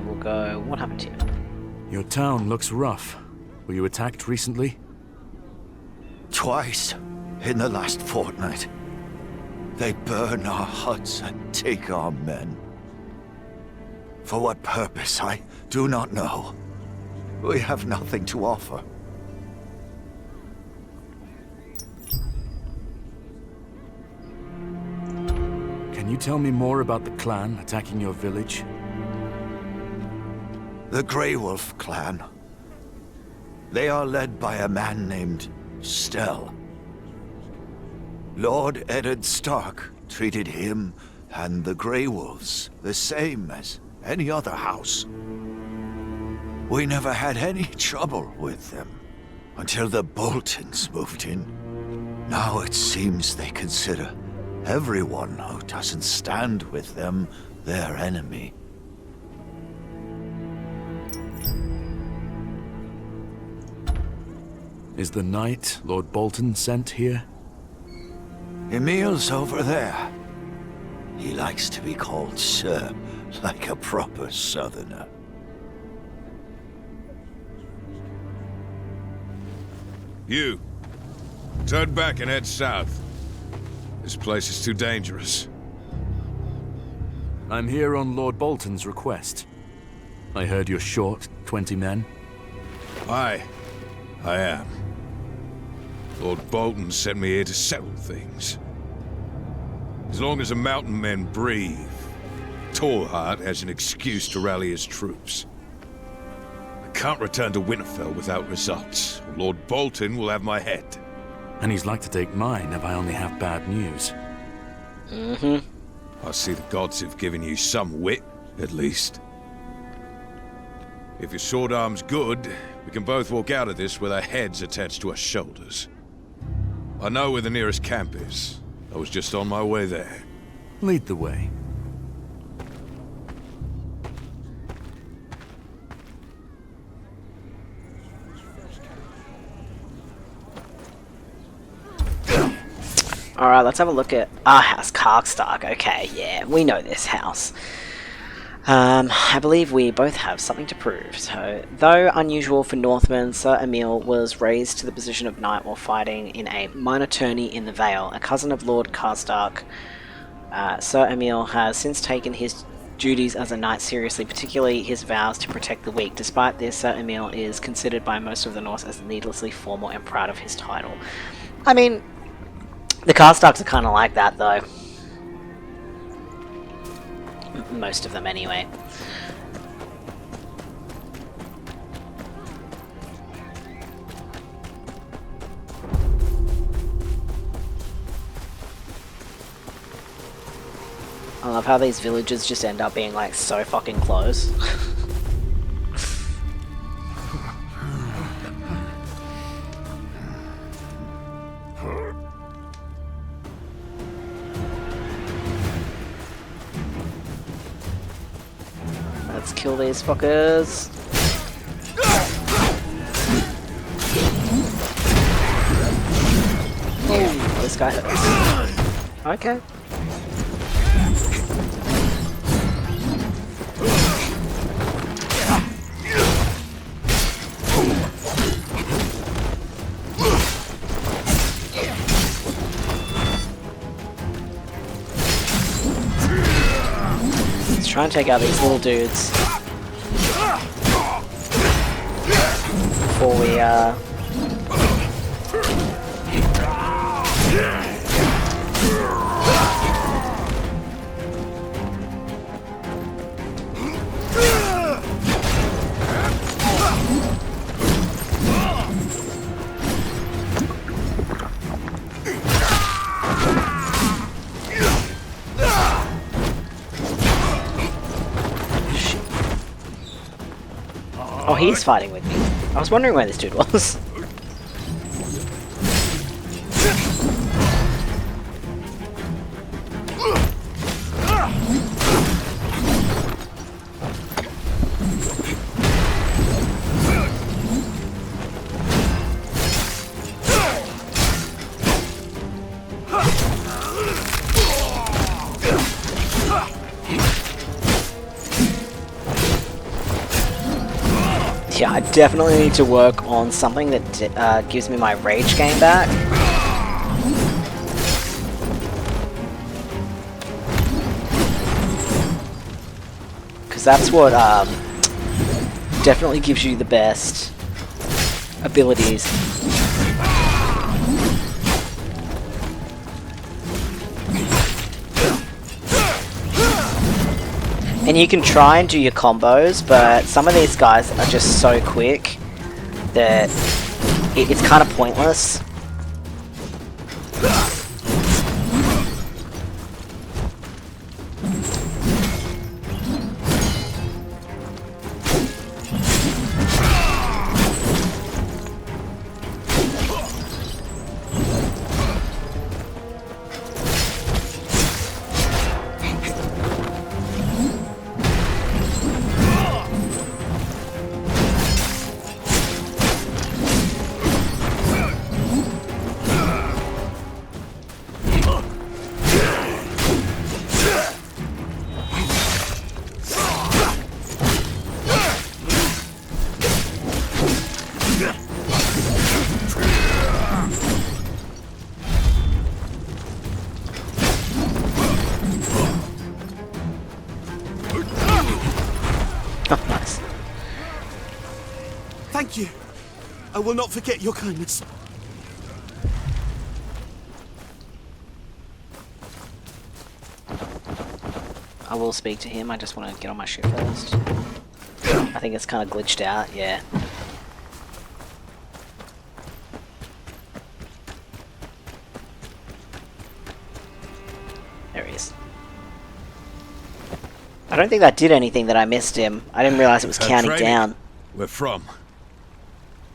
We'll go... What happened to you? Your town looks rough. Were you attacked recently? Twice in the last fortnight. They burn our huts and take our men. For what purpose, I do not know. We have nothing to offer. Can you tell me more about the clan attacking your village? The Grey Wolf clan. They are led by a man named Stell. Lord Eddard Stark treated him and the Grey Wolves the same as any other house. We never had any trouble with them until the Boltons moved in. Now it seems they consider everyone who doesn't stand with them their enemy. Is the knight Lord Bolton sent here? Emil's over there. He likes to be called Sir, like a proper southerner. You, turn back and head south. This place is too dangerous. I'm here on Lord Bolton's request. I heard you're short 20 men. I am. Lord Bolton sent me here to settle things. As long as the mountain men breathe, Tallheart has an excuse to rally his troops. I can't return to Winterfell without results. Lord Bolton will have my head. And he's like to take mine if I only have bad news. I see the gods have given you some wit, at least. If your sword arm's good, we can both walk out of this with our heads attached to our shoulders. I know where the nearest camp is. I was just on my way there. Lead the way. Alright, let's have a look at our house, Karkstark. Okay, yeah, we know this house. I believe we both have something to prove. So, though unusual for Northmen, Sir Emil was raised to the position of knight while fighting in a minor tourney in the Vale. A cousin of Lord Karkstark, Sir Emil has since taken his duties as a knight seriously, particularly his vows to protect the weak. Despite this, Sir Emil is considered by most of the Norse as needlessly formal and proud of his title. I mean, the Karstarks are kind of like that, though. Most of them, anyway. I love how these villages just end up being, like, so fucking close. Let's kill these fuckers. Oh, this guy hurts. Okay. Let's try and take out these little dudes before we Oh, he's fighting with me. I was wondering where this dude was. Yeah, I definitely need to work on something that gives me my rage game back. Because that's what definitely gives you the best abilities. And you can try and do your combos, but some of these guys are just so quick that it's kind of pointless. Nice. Thank you. I will not forget your kindness. I will speak to him, I just want to get on my ship first. I think it's kind of glitched out, yeah. There he is. I don't think that did anything that I missed him. I didn't realize it was counting down. Where from?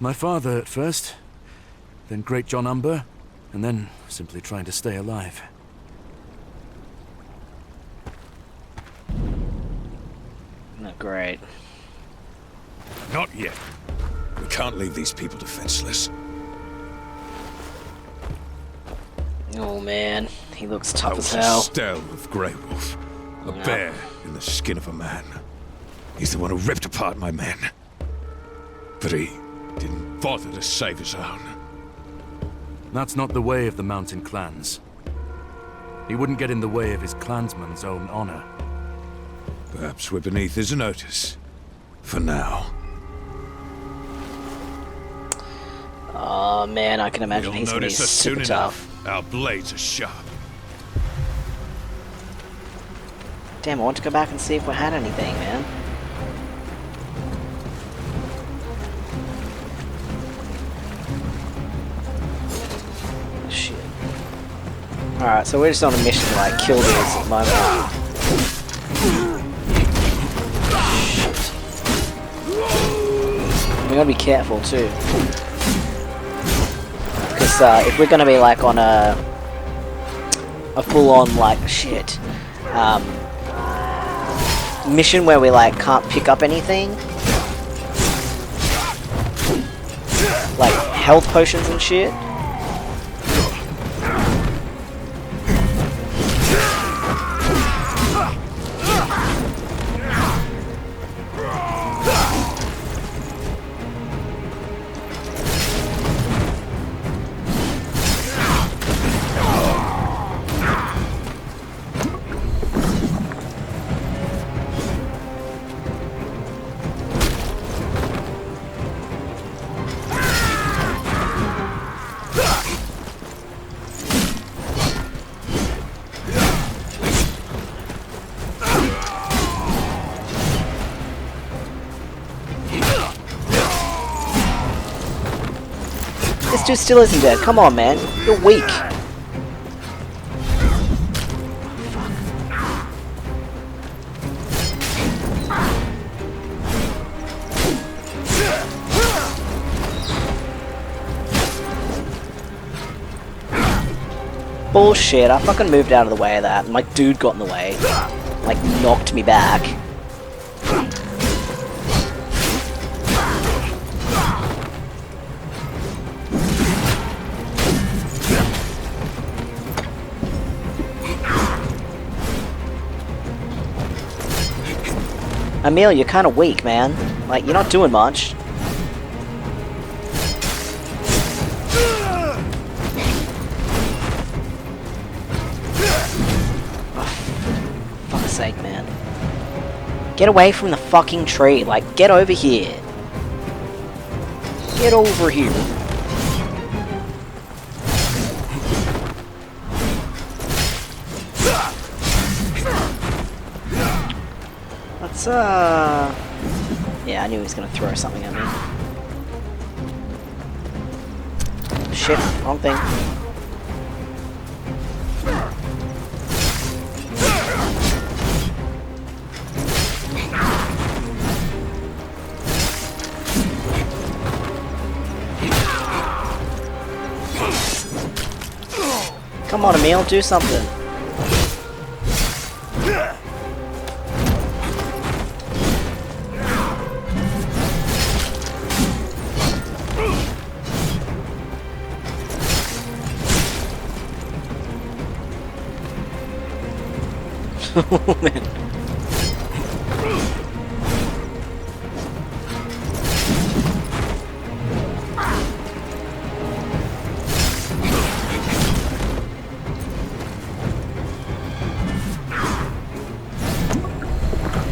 My father at first, then Great John Umber, and then simply trying to stay alive. Not great. Not yet. We can't leave these people defenseless. Oh man, he looks I tough was as hell. a stell of Grey Wolf, a bear in the skin of a man. He's the one who ripped apart my men. But he didn't bother to save his own. That's not the way of the mountain clans. He wouldn't get in the way of his clansman's own honor. Perhaps we're beneath his notice. For now. Oh man, I can imagine You'll he's gonna be notice us super soon tough. enough. Our blades are sharp. Damn, I want to go back and see if we had anything, man. Shit. Alright, so we're just on a mission to like kill these at the moment. We gotta be careful too. Because if we're gonna be like on a full-on like shit mission where we like can't pick up anything, like health potions and shit. This dude still isn't dead. Come on, man. You're weak. Bullshit. I fucking moved out of the way of that. My dude got in the way. Like, knocked me back. Emil, you're kind of weak, man. Like, you're not doing much. sake, man. Get away from the fucking tree. Like, get over here. Get over here. Let's, yeah, I knew he was gonna throw something at me. Shit, wrong thing. Come on, Emil, do something. Oh, man.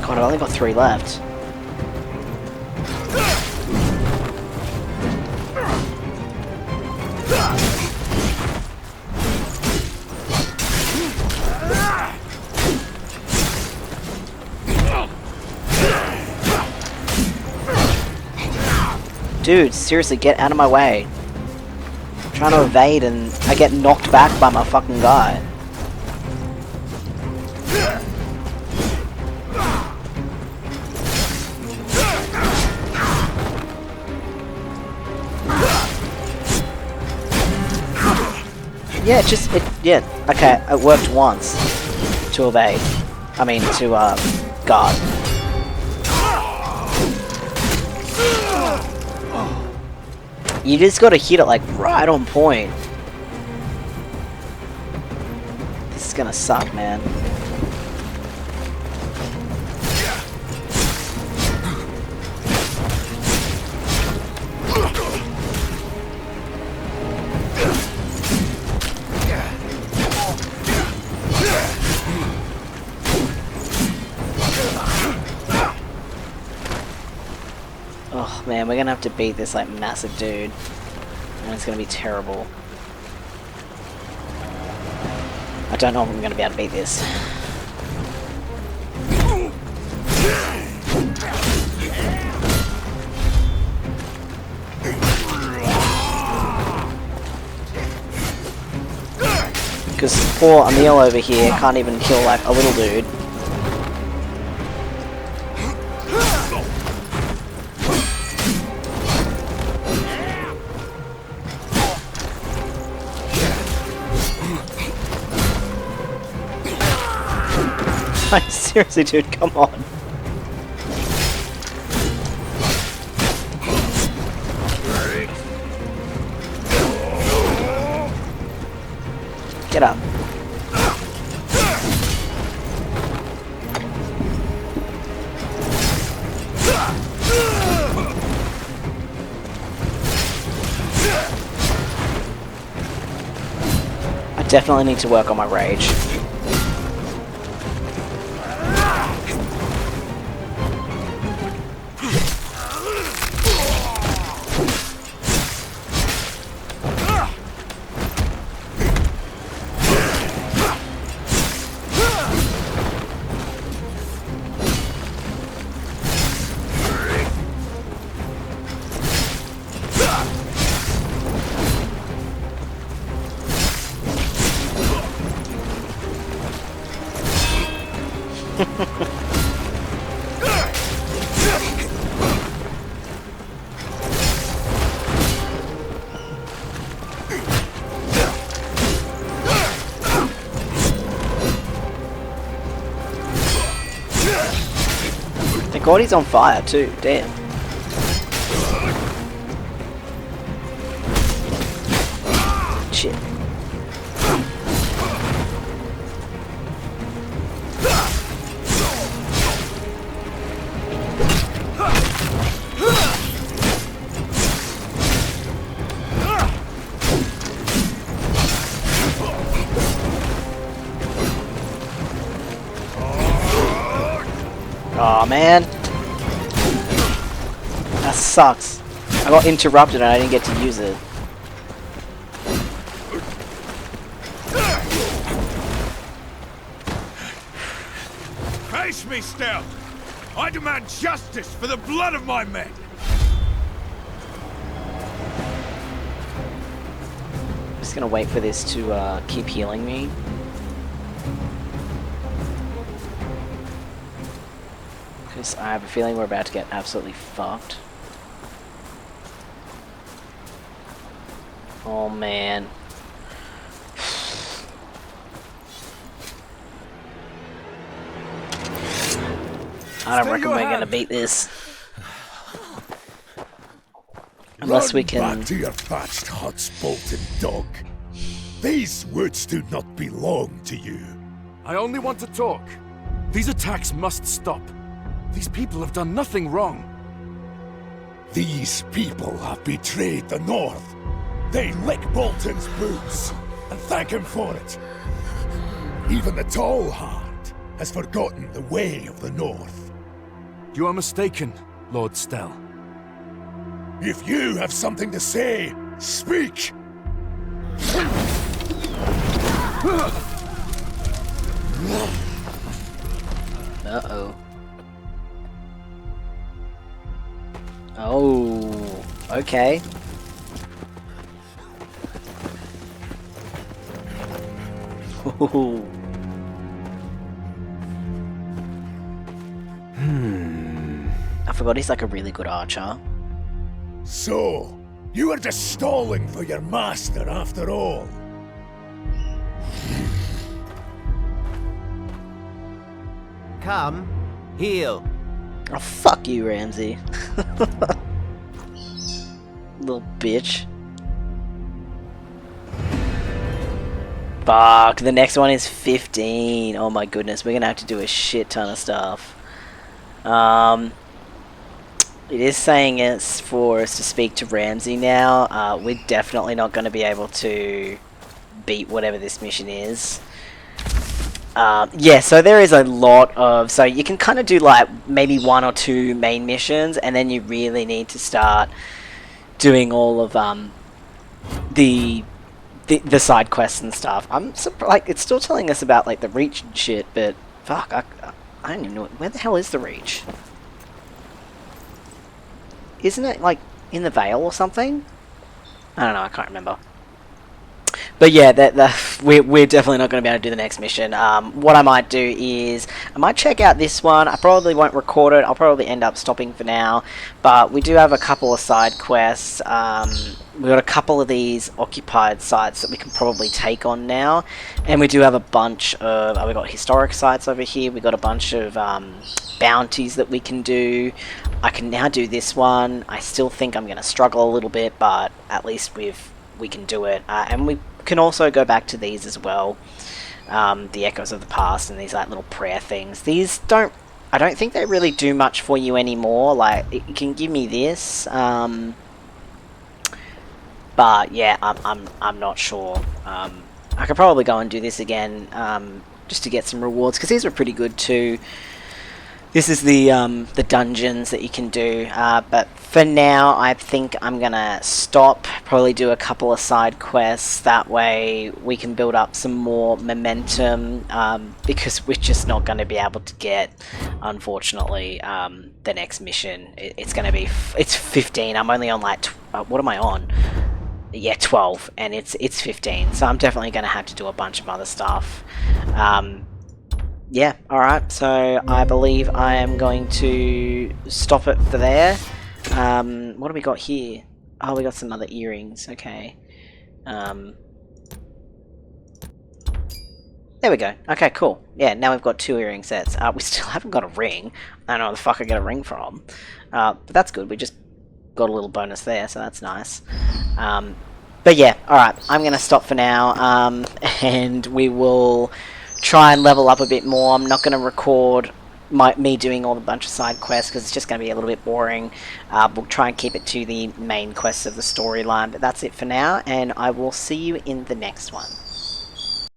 God, I've only got 3 left. Dude, seriously, get out of my way. I'm trying to evade and I get knocked back by my fucking guy. Yeah, yeah, okay, it worked once to evade. I mean, to, guard. You just gotta hit it, like, right on point. This is gonna suck, man. Oh man, we're gonna have to beat this like massive dude, and it's gonna be terrible. I don't know if I'm gonna be able to beat this. Because poor Emil over here can't even kill like a little dude. Like, seriously, dude, come on. Get up. I definitely need to work on my rage. The GoT's on fire too, damn. Shit. man. That sucks. I got interrupted and I didn't get to use it. Face me, Stout! I demand justice for the blood of my men! I'm just gonna wait for this to keep healing me. Because I have a feeling we're about to get absolutely fucked. Oh man. I don't reckon we're gonna beat this. Unless we can... back to your thatched huts, Bolton dog. These woods do not belong to you. I only want to talk. These attacks must stop. These people have done nothing wrong. These people have betrayed the North. They lick Bolton's boots and thank him for it. Even the Tall Heart has forgotten the way of the North. You are mistaken, Lord Stell. If you have something to say, speak! Uh-oh. Oh, okay. I forgot he's like a really good archer. So, you are just stalling for your master after all. Come, heal. Oh, fuck you, Ramsey. Little bitch. Fuck, the next one is 15. Oh my goodness, we're gonna have to do a shit ton of stuff. It is saying it's for us to speak to Ramsey now. We're definitely not going to be able to beat whatever this mission is. Yeah, so there is a lot of... So you can kind of do like maybe 1 or 2 main missions, and then you really need to start doing all of the side quests and stuff. I'm like, it's still telling us about like the Reach and shit, but fuck, I don't even know where the hell is the Reach. Isn't it like in the Vale or something? I don't know, I can't remember. But yeah, we're definitely not going to be able to do the next mission. What I might do is, I might check out this one. I probably won't record it. I'll probably end up stopping for now. But we do have a couple of side quests. We've got a couple of these occupied sites that we can probably take on now. And we do have a bunch of... we've got historic sites over here. We've got a bunch of bounties that we can do. I can now do this one. I still think I'm going to struggle a little bit, but at least we can do it. And we can also go back to these as well. The Echoes of the Past and these like little prayer things. These don't... I don't think they really do much for you anymore. Like, it can give me this. But yeah, I'm not sure. I could probably go and do this again just to get some rewards, because these were pretty good too. This is the dungeons that you can do, but for now I think I'm gonna stop, probably do a couple of side quests, that way we can build up some more momentum, because we're just not going to be able to get, unfortunately, the next mission. It's going to be, it's 15, I'm only on like, what am I on? Yeah, 12, and it's 15, so I'm definitely going to have to do a bunch of other stuff. Yeah, alright, so I believe I am going to stop it for there. What do we got here? Oh, we got some other earrings, okay. There we go. Okay, cool. Yeah, now we've got 2 earring sets. We still haven't got a ring. I don't know where the fuck I get a ring from. But that's good, we just got a little bonus there, so that's nice. But yeah, alright, I'm going to stop for now, and we will try and level up a bit more. I'm not going to record me doing all the bunch of side quests because it's just going to be a little bit boring. We'll try and keep it to the main quests of the storyline, but that's it for now, and I will see you in the next one.